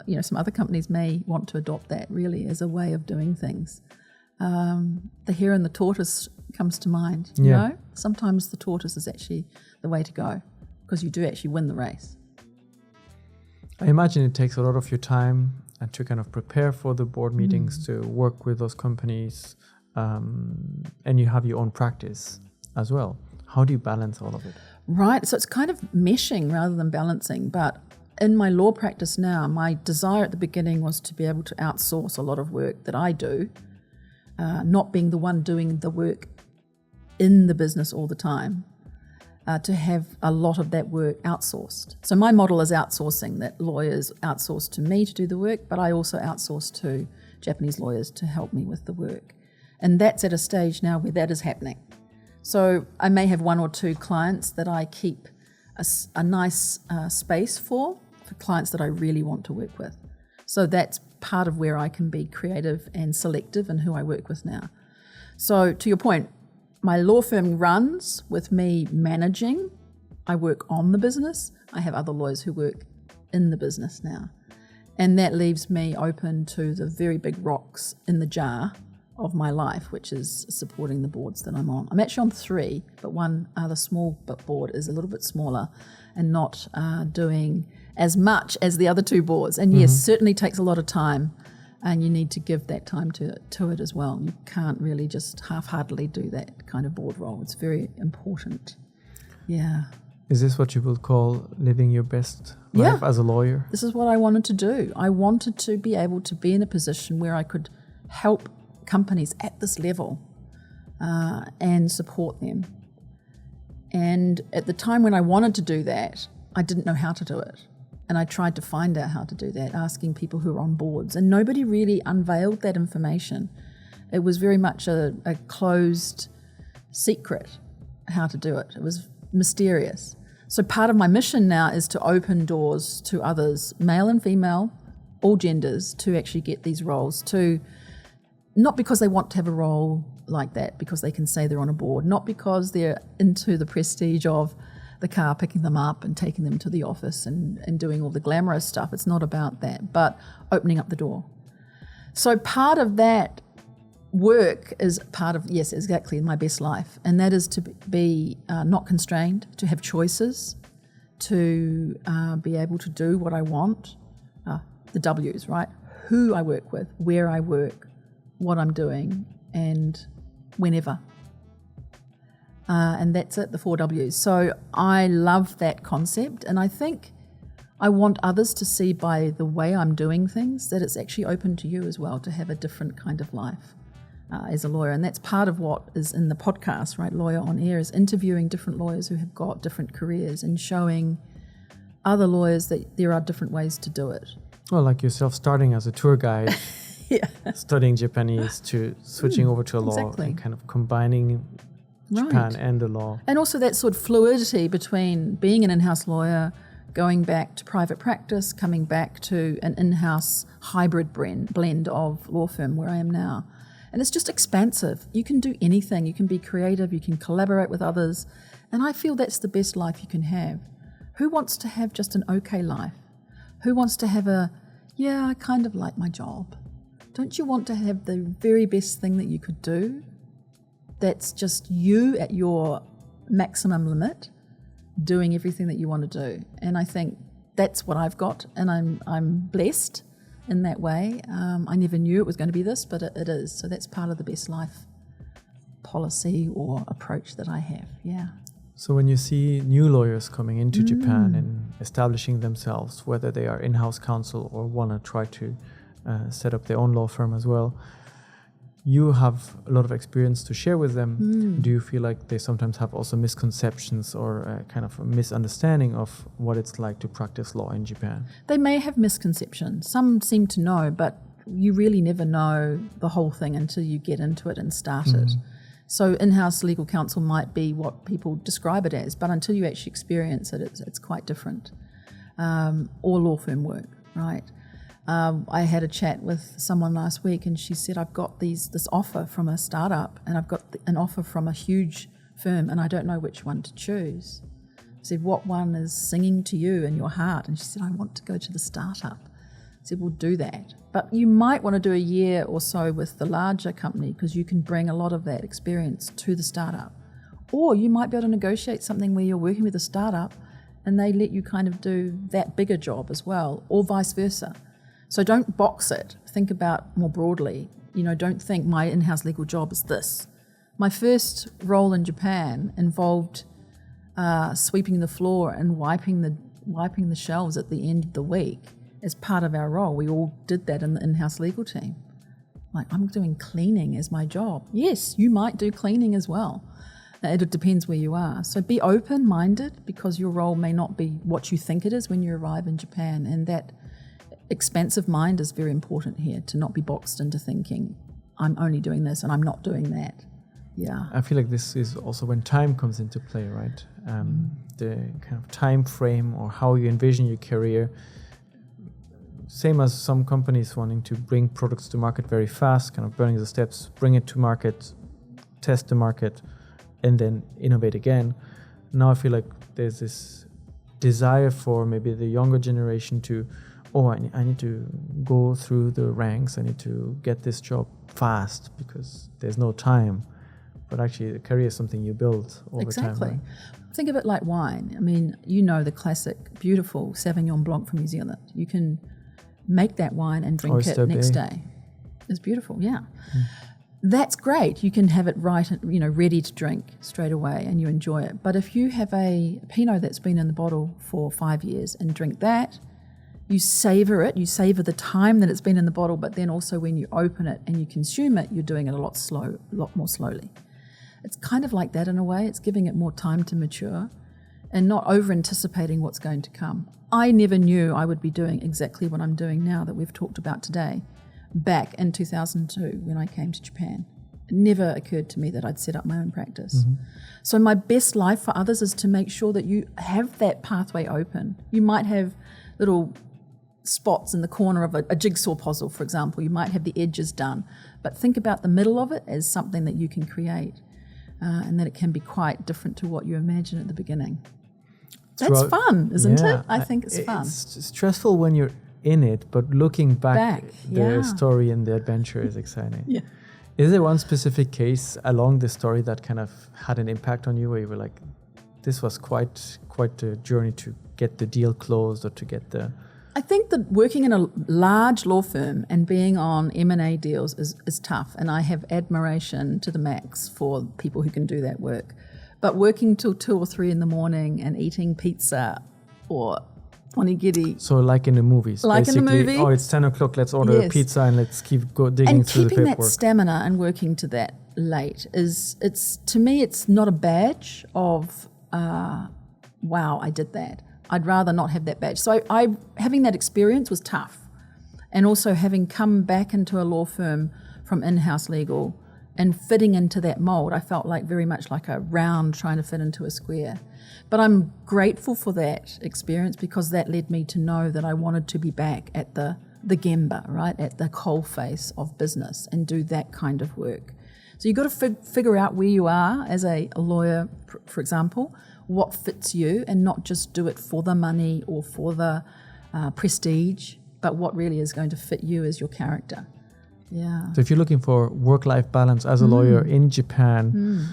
companies may want to adopt that really as a way of doing things. The hare and the tortoise comes to mind. You know, sometimes the tortoise is actually the way to go, because you do actually win the race. I imagine it takes a lot of your time and to kind of prepare for the board meetings, to work with those companies, and you have your own practice as well. How do you balance all of it? Right, so it's kind of meshing rather than balancing. But in my law practice now, my desire at the beginning was to be able to outsource a lot of work that I do, not being the one doing the work in the business all the time. To have a lot of that work outsourced. So my model is outsourcing, that lawyers outsource to me to do the work, but I also outsource to Japanese lawyers to help me with the work. And that's at a stage now where that is happening. So I may have one or two clients that I keep a nice space for clients that I really want to work with. So that's part of where I can be creative and selective in who I work with now. So to your point, my law firm runs with me managing. I work on the business. I have other lawyers who work in the business now. And that leaves me open to the very big rocks in the jar of my life, which is supporting the boards that I'm on. I'm actually on 3, but one other small board is a little bit smaller and not doing as much as the other 2 boards. And yes, certainly takes a lot of time, and you need to give that time to it as well. You can't really just half-heartedly do that kind of board role. It's very important. Yeah. Is this what you will call living your best life as a lawyer? This is what I wanted to do. I wanted to be able to be in a position where I could help companies at this level and support them. And at the time when I wanted to do that, I didn't know how to do it. And I tried to find out how to do that, asking people who were on boards. And nobody really unveiled that information. It was very much a closed secret how to do it. It was mysterious. So part of my mission now is to open doors to others, male and female, all genders, to actually get these roles, to not because they want to have a role like that, because they can say they're on a board, not because they're into the prestige of the car picking them up and taking them to the office and doing all the glamorous stuff. It's not about that, but opening up the door. So part of that work is part of, yes, exactly, my best life. And that is to be not constrained, to have choices, to be able to do what I want. The W's, right? Who I work with, where I work, what I'm doing, and whenever. And that's it, the 4 W's. So I love that concept, and I think I want others to see by the way I'm doing things that it's actually open to you as well to have a different kind of life as a lawyer. And that's part of what is in the podcast, right? Lawyer on Air is interviewing different lawyers who have got different careers and showing other lawyers that there are different ways to do it. Well, like yourself, starting as a tour guide, studying Japanese to switching over to a law and kind of combining Japan and the law. And also that sort of fluidity between being an in-house lawyer, going back to private practice, coming back to an in-house hybrid blend of law firm where I am now. And it's just expansive. You can do anything. You can be creative. You can collaborate with others. And I feel that's the best life you can have. Who wants to have just an okay life? Who wants to have I kind of like my job? Don't you want to have the very best thing that you could do? That's just you at your maximum limit, doing everything that you want to do. And I think that's what I've got, and I'm blessed in that way. I never knew it was going to be this, but it is. So that's part of the best life policy or approach that I have, yeah. So when you see new lawyers coming into Japan and establishing themselves, whether they are in-house counsel or want to try to set up their own law firm as well, you have a lot of experience to share with them. Do you feel like they sometimes have also misconceptions or a kind of a misunderstanding of what it's like to practice law in Japan? They may have misconceptions. Some seem to know, but you really never know the whole thing until you get into it and start it. So in-house legal counsel might be what people describe it as, but until you actually experience it, it's quite different. Or law firm work, right? I had a chat with someone last week, and she said, I've got this offer from a startup, and I've got an offer from a huge firm, and I don't know which one to choose. I said, what one is singing to you in your heart? And she said, I want to go to the startup. I said, well, do that. But you might want to do a year or so with the larger company, because you can bring a lot of that experience to the startup. Or you might be able to negotiate something where you're working with a startup and they let you kind of do that bigger job as well, or vice versa. So don't box it. Think about more broadly. Don't think my in-house legal job is this. My first role in Japan involved sweeping the floor and wiping the shelves at the end of the week as part of our role. We all did that in the in-house legal team. Like, I'm doing cleaning as my job. Yes, you might do cleaning as well. It depends where you are. So be open-minded, because your role may not be what you think it is when you arrive in Japan. And that expansive mind is very important here, to not be boxed into thinking, I'm only doing this and I'm not doing that. Yeah. I feel like this is also when time comes into play, right? The kind of time frame or how you envision your career. Same as some companies wanting to bring products to market very fast, kind of burning the steps, bring it to market, test the market, and then innovate again. Now I feel like there's this desire for maybe the younger generation to, I need to go through the ranks, I need to get this job fast because there's no time. But actually, a career is something you build over Exactly. time. Think of it like wine. I mean, you know the classic, beautiful Sauvignon Blanc from New Zealand. You can make that wine and drink Oyster it next Bay. day. It's beautiful, yeah. That's great. You can have it right, ready to drink straight away and you enjoy it. But if you have a Pinot that's been in the bottle for 5 years and drink that, you savor it, you savor the time that it's been in the bottle, but then also when you open it and you consume it, you're doing it a lot more slowly. It's kind of like that in a way. It's giving it more time to mature and not over-anticipating what's going to come. I never knew I would be doing exactly what I'm doing now that we've talked about today back in 2002 when I came to Japan. It never occurred to me that I'd set up my own practice. So my best life for others is to make sure that you have that pathway open. You might have little spots in the corner of a jigsaw puzzle, for example. You might have the edges done, but think about the middle of it as something that you can create. And that it can be quite different to what you imagine at the beginning. That's fun, isn't it? I think it's fun. It's stressful when you're in it, but looking back the yeah. story and the adventure is exciting. Yeah. Is there one specific case along the story that kind of had an impact on you where you were like, this was quite the journey to get the deal closed or to get the... I think that working in a large law firm and being on M&A deals is tough, and I have admiration to the max for people who can do that work. But working till 2 or 3 in the morning and eating pizza or onigiri. So like in the movies, like basically, in the movie. Oh, it's 10 o'clock, let's order a pizza and let's keep digging and through the keeping paperwork. that stamina and working to that late to me, it's not a badge of, wow, I did that. I'd rather not have that badge. So I having that experience was tough. And also having come back into a law firm from in-house legal and fitting into that mold, I felt like very much like a round trying to fit into a square. But I'm grateful for that experience because that led me to know that I wanted to be back at the gemba, right, at the coalface of business and do that kind of work. So you've got to figure out where you are as a lawyer, for example, what fits you, and not just do it for the money or for the prestige, but what really is going to fit you as your character. Yeah. So if you're looking for work-life balance as a lawyer in Japan,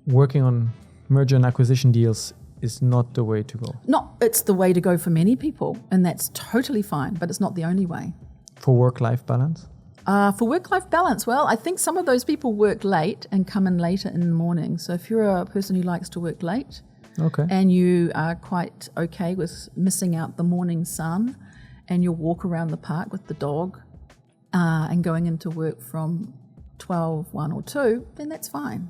working on merger and acquisition deals is not the way to go. No, it's the way to go for many people, and that's totally fine, but it's not the only way. For work-life balance? For work-life balance, well, I think some of those people work late and come in later in the morning. So if you're a person who likes to work late, okay, and you are quite okay with missing out the morning sun, and you'll walk around the park with the dog and going into work from 12, 1 or 2, then that's fine.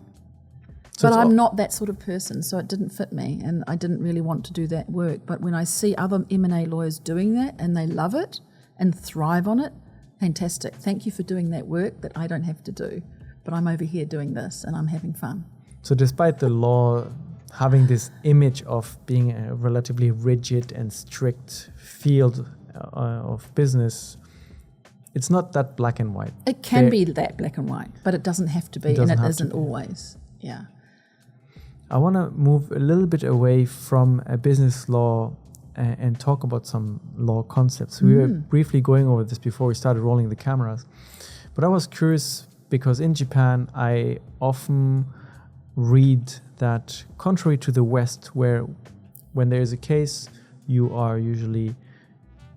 So but I'm not that sort of person, so it didn't fit me, and I didn't really want to do that work. But when I see other M&A lawyers doing that and they love it and thrive on it, fantastic. Thank you for doing that work that I don't have to do. But I'm over here doing this and I'm having fun. So despite the law having this image of being a relatively rigid and strict field of business, it's not that black and white. It can be that black and white, but it doesn't have to be, and it isn't always. Yeah. I want to move a little bit away from a business law and talk about some law concepts. We were briefly going over this before we started rolling the cameras, but I was curious because in Japan, I often read that contrary to the West, where when there is a case, you are usually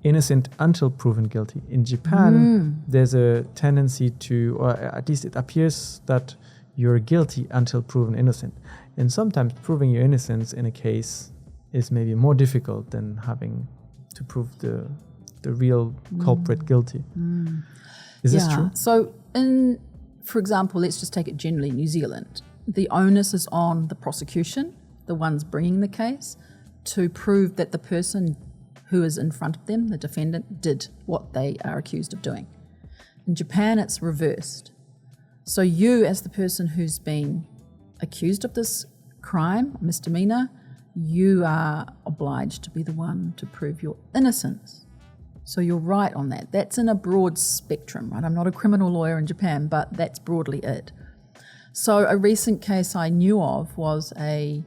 innocent until proven guilty. In Japan, there's a tendency to, or at least it appears that you're guilty until proven innocent. And sometimes proving your innocence in a case is maybe more difficult than having to prove the real culprit guilty. Is this true? So for example, let's just take it generally, New Zealand. The onus is on the prosecution, the ones bringing the case, to prove that the person who is in front of them, the defendant, did what they are accused of doing. In Japan, it's reversed. So you, as the person who's been accused of this crime, misdemeanor, you are obliged to be the one to prove your innocence. So you're right on that. That's in a broad spectrum, right? I'm not a criminal lawyer in Japan, but that's broadly it. So a recent case I knew of was an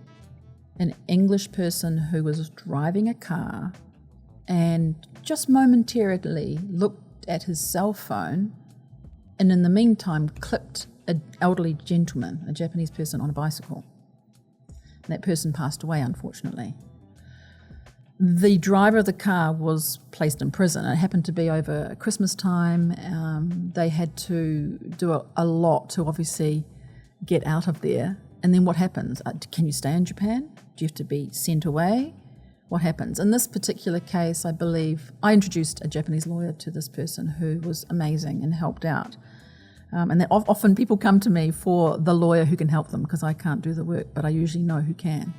English person who was driving a car and just momentarily looked at his cell phone and in the meantime clipped an elderly gentleman, a Japanese person, on a bicycle. And that person passed away, unfortunately. The driver of the car was placed in prison. It happened to be over Christmas time. They had to do a lot to obviously get out of there. And then what happens? Can you stay in Japan? Do you have to be sent away? What happens? In this particular case, I believe, I introduced a Japanese lawyer to this person who was amazing and helped out. And that often people come to me for the lawyer who can help them because I can't do the work, but I usually know who can.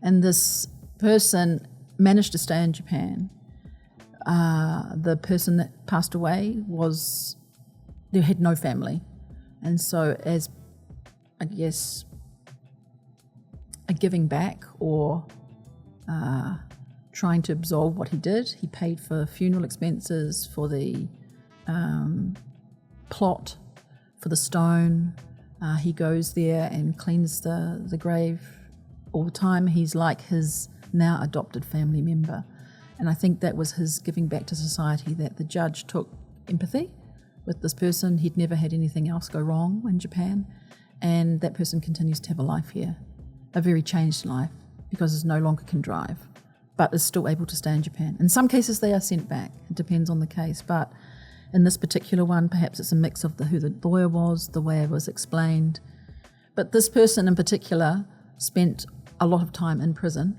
And this person managed to stay in Japan. The person that passed away they had no family. And so as, I guess, a giving back or trying to absolve what he did, he paid for funeral expenses, for the plot, for the stone. He goes there and cleans the grave all the time. He's like his now adopted family member. And I think that was his giving back to society, that the judge took empathy with this person. He'd never had anything else go wrong in Japan. And that person continues to have a life here, a very changed life, because he no longer can drive, but is still able to stay in Japan. In some cases, they are sent back. It depends on the case. But in this particular one, perhaps it's a mix of who the lawyer was, the way it was explained. But this person in particular spent a lot of time in prison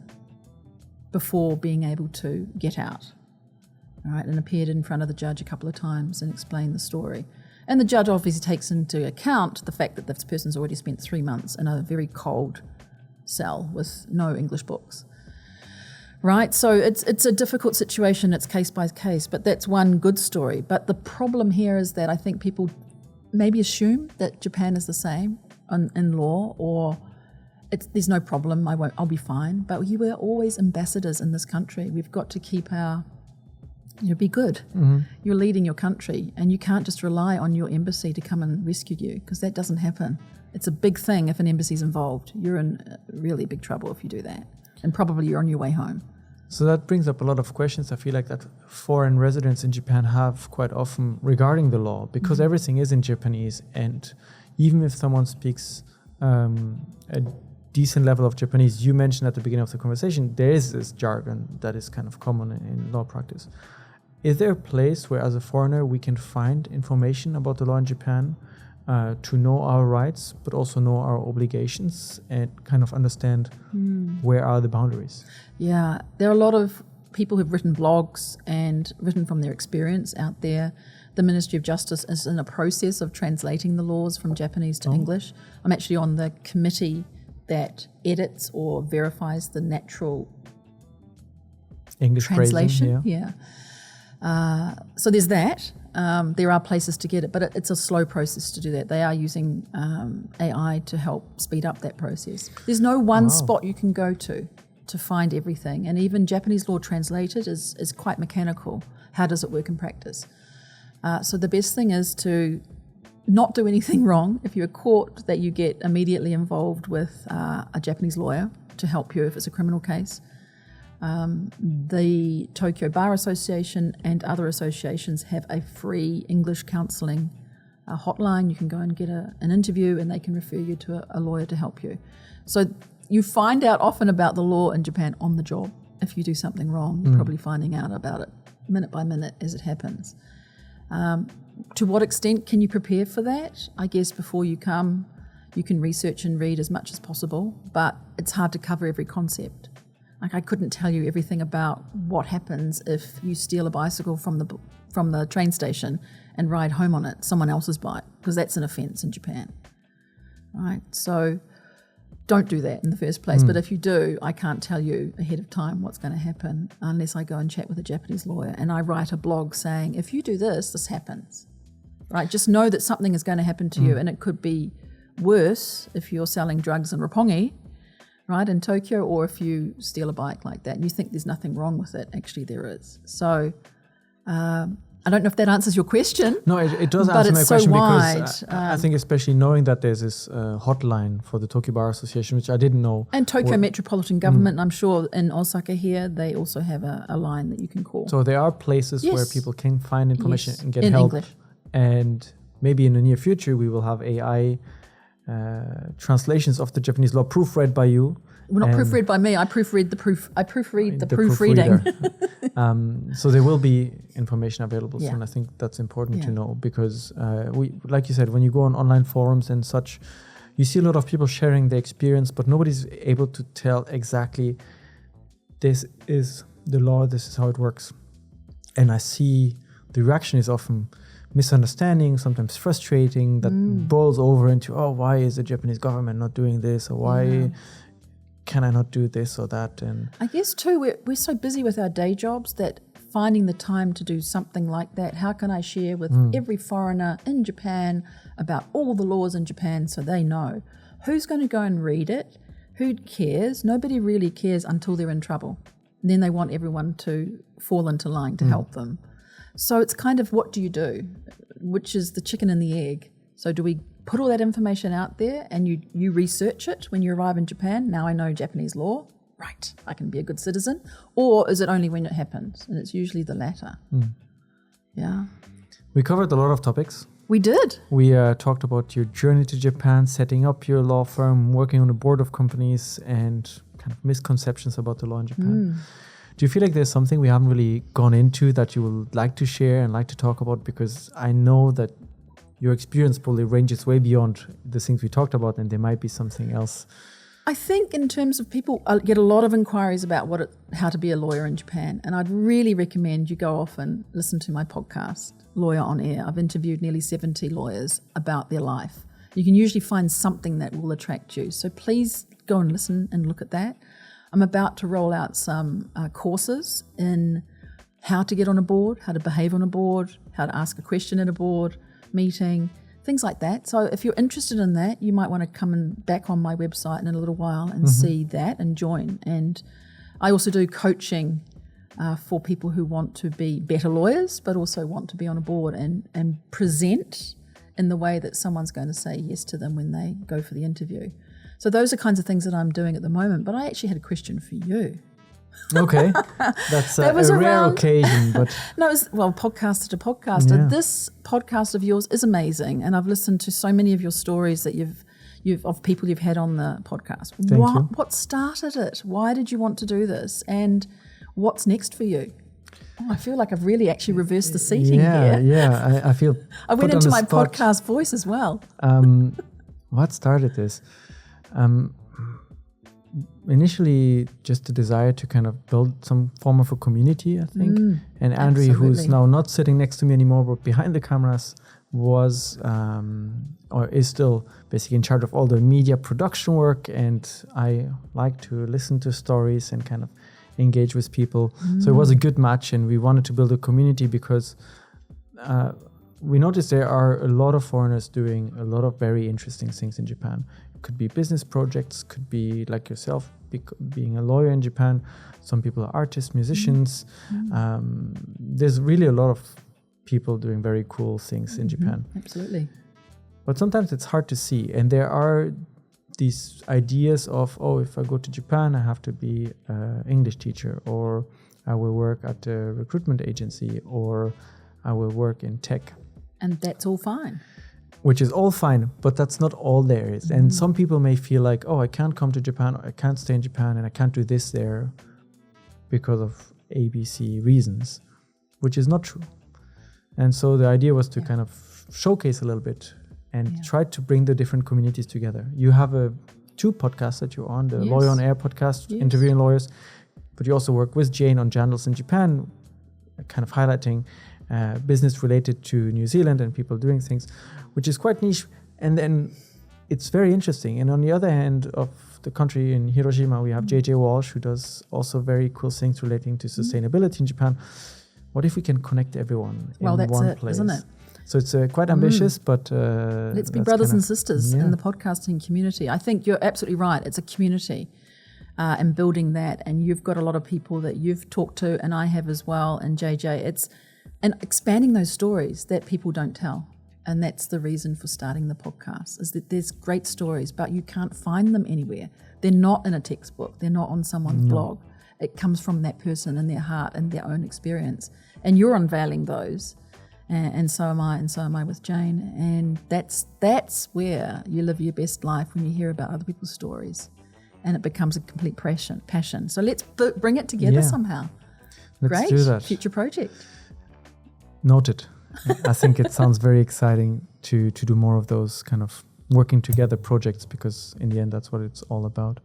before being able to get out, all right, and appeared in front of the judge a couple of times and explained the story. And the judge obviously takes into account the fact that this person's already spent 3 months in a very cold cell with no English books, right? So it's a difficult situation, it's case by case, but that's one good story. But the problem here is that I think people maybe assume that Japan is the same in law, or there's no problem, I'll be fine. But you were always ambassadors in this country. We've got to keep be good. Mm-hmm. You're leading your country, and you can't just rely on your embassy to come and rescue you, because that doesn't happen. It's a big thing if an embassy's involved. You're in really big trouble if you do that, and probably you're on your way home. So that brings up a lot of questions I feel like that foreign residents in Japan have quite often regarding the law, because everything is in Japanese, and even if someone speaks a decent level of Japanese, you mentioned at the beginning of the conversation, there is this jargon that is kind of common in law practice. Is there a place where, as a foreigner, we can find information about the law in Japan to know our rights, but also know our obligations and kind of understand where are the boundaries? Yeah, there are a lot of people who've written blogs and written from their experience out there. The Ministry of Justice is in a process of translating the laws from Japanese to English. I'm actually on the committee that edits or verifies the natural English translation. Phrasing, So there's that. There are places to get it, but it's a slow process to do that. They are using AI to help speed up that process. There's no one spot you can go to find everything. And even Japanese law translated is quite mechanical. How does it work in practice? So the best thing is to not do anything wrong. If you're caught, that you get immediately involved with a Japanese lawyer to help you if it's a criminal case. The Tokyo Bar Association and other associations have a free English counselling hotline. You can go and get an interview, and they can refer you to a lawyer to help you. So you find out often about the law in Japan on the job. If you do something wrong, you're probably finding out about it minute by minute as it happens. To what extent can you prepare for that? I guess before you come, you can research and read as much as possible, but it's hard to cover every concept. Like, I couldn't tell you everything about what happens if you steal a bicycle from the train station and ride home on it, someone else's bike, because that's an offence in Japan, right? So don't do that in the first place. But if you do, I can't tell you ahead of time what's going to happen unless I go and chat with a Japanese lawyer and I write a blog saying, if you do this, this happens, right? Just know that something is going to happen to you, and it could be worse if you're selling drugs in Roppongi, right, in Tokyo, or if you steal a bike like that and you think there's nothing wrong with it. Actually, there is. So I don't know if that answers your question. No, it does answer my question, because I think especially knowing that there's this hotline for the Tokyo Bar Association, which I didn't know. And Tokyo Metropolitan Government, and I'm sure in Osaka here, they also have a line that you can call. So there are places where people can find information and get in help. English. And maybe in the near future we will have AI translations of the Japanese law proofread by you. Well, not proofread by me. I proofread the proofreading. So there will be information available soon. I think that's important to know, because we, like you said, when you go on online forums and such, you see a lot of people sharing their experience, but nobody's able to tell exactly, this is the law, this is how it works. And I see the reaction is often misunderstanding, sometimes frustrating, that boils over into, oh, why is the Japanese government not doing this, or why can I not do this or that? And I guess too, we're so busy with our day jobs that finding the time to do something like that, how can I share with every foreigner in Japan about all the laws in Japan so they know? Who's going to go and read it? Who cares? Nobody really cares until they're in trouble. And then they want everyone to fall into line to help them. So it's kind of, what do you do? Which is the chicken and the egg. So do we put all that information out there and you research it when you arrive in Japan? Now I know Japanese law. Right, I can be a good citizen. Or is it only when it happens? And it's usually the latter. Yeah. We covered a lot of topics. We did. We talked about your journey to Japan, setting up your law firm, working on a board of companies, and kind of misconceptions about the law in Japan. Do you feel like there's something we haven't really gone into that you would like to share and like to talk about? Because I know that your experience probably ranges way beyond the things we talked about, and there might be something else. I think in terms of people, I get a lot of inquiries about how to be a lawyer in Japan. And I'd really recommend you go off and listen to my podcast, Lawyer on Air. I've interviewed nearly 70 lawyers about their life. You can usually find something that will attract you. So please go and listen and look at that. I'm about to roll out some courses in how to get on a board, how to behave on a board, how to ask a question at a board meeting, things like that. So if you're interested in that, you might want to come back on my website in a little while and see that and join. And I also do coaching for people who want to be better lawyers, but also want to be on a board and present in the way that someone's going to say yes to them when they go for the interview. So those are kinds of things that I'm doing at the moment. But I actually had a question for you. Okay, that's a rare occasion, but no, podcaster to podcaster. Yeah. This podcast of yours is amazing, and I've listened to so many of your stories that you've of people you've had on the podcast. Thank you. What started it? Why did you want to do this? And what's next for you? Oh, I feel like I've really actually reversed the seating here. Yeah, I feel. I went into my podcast voice as well. What started this? Initially, just the desire to kind of build some form of a community, I think. And Andrew, who's now not sitting next to me anymore, but behind the cameras, was or is still basically in charge of all the media production work. And I like to listen to stories and kind of engage with people. So it was a good match, and we wanted to build a community because we noticed there are a lot of foreigners doing a lot of very interesting things in Japan. Could be business projects, could be like yourself being a lawyer in Japan. Some people are artists, musicians. There's really a lot of people doing very cool things in Japan. Absolutely. But sometimes it's hard to see. And there are these ideas of, if I go to Japan, I have to be an English teacher, or I will work at a recruitment agency, or I will work in tech. And that's all fine. Which is all fine, but that's not all there is. And some people may feel like, I can't come to Japan, or I can't stay in Japan, and I can't do this there because of ABC reasons, which is not true. And so the idea was to kind of showcase a little bit and try to bring the different communities together. You have two podcasts that you're on, the Lawyer on Air podcast, interviewing lawyers, but you also work with Jane on Journals in Japan, kind of highlighting business related to New Zealand and people doing things, which is quite niche. And then it's very interesting. And on the other hand of the country, in Hiroshima, we have JJ Walsh, who does also very cool things relating to sustainability in Japan. What if we can connect everyone in one place? Isn't it? So it's quite ambitious, but let's be brothers and sisters in the podcasting community. I think you're absolutely right. It's a community, and building that. And you've got a lot of people that you've talked to, and I have as well. And JJ, and expanding those stories that people don't tell. And that's the reason for starting the podcast, is that there's great stories, but you can't find them anywhere. They're not in a textbook. They're not on someone's blog. It comes from that person in their heart and their own experience. And you're unveiling those and so am I, and so am I with Jane. And that's where you live your best life, when you hear about other people's stories, and it becomes a complete passion. So let's bring it together somehow. Let's do that. Future project. Noted. I think it sounds very exciting to do more of those kind of working together projects, because in the end, that's what it's all about.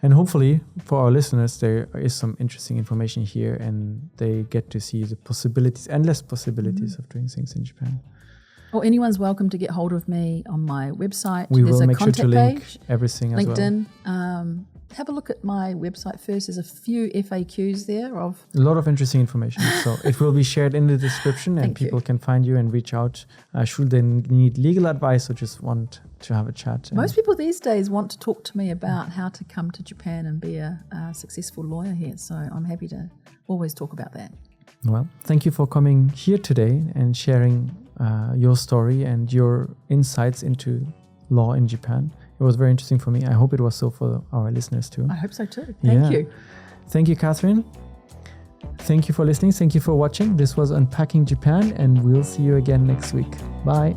And hopefully for our listeners, there is some interesting information here, and they get to see the possibilities, endless possibilities of doing things in Japan. Or anyone's welcome to get hold of me on my website. We There's will a make sure to contact link page, everything as well. LinkedIn. Have a look at my website first. There's a few FAQs there of a lot of interesting information. So it will be shared in the description, and people can find you and reach out should they need legal advice or just want to have a chat. Most people these days want to talk to me about how to come to Japan and be a successful lawyer here. So I'm happy to always talk about that. Well, thank you for coming here today and sharing your story and your insights into law in Japan. It was very interesting for me. I hope it was so for our listeners too. I hope so too. Thank you. Thank you, Catherine. Thank you for listening. Thank you for watching. This was Unpacking Japan, and we'll see you again next week. Bye.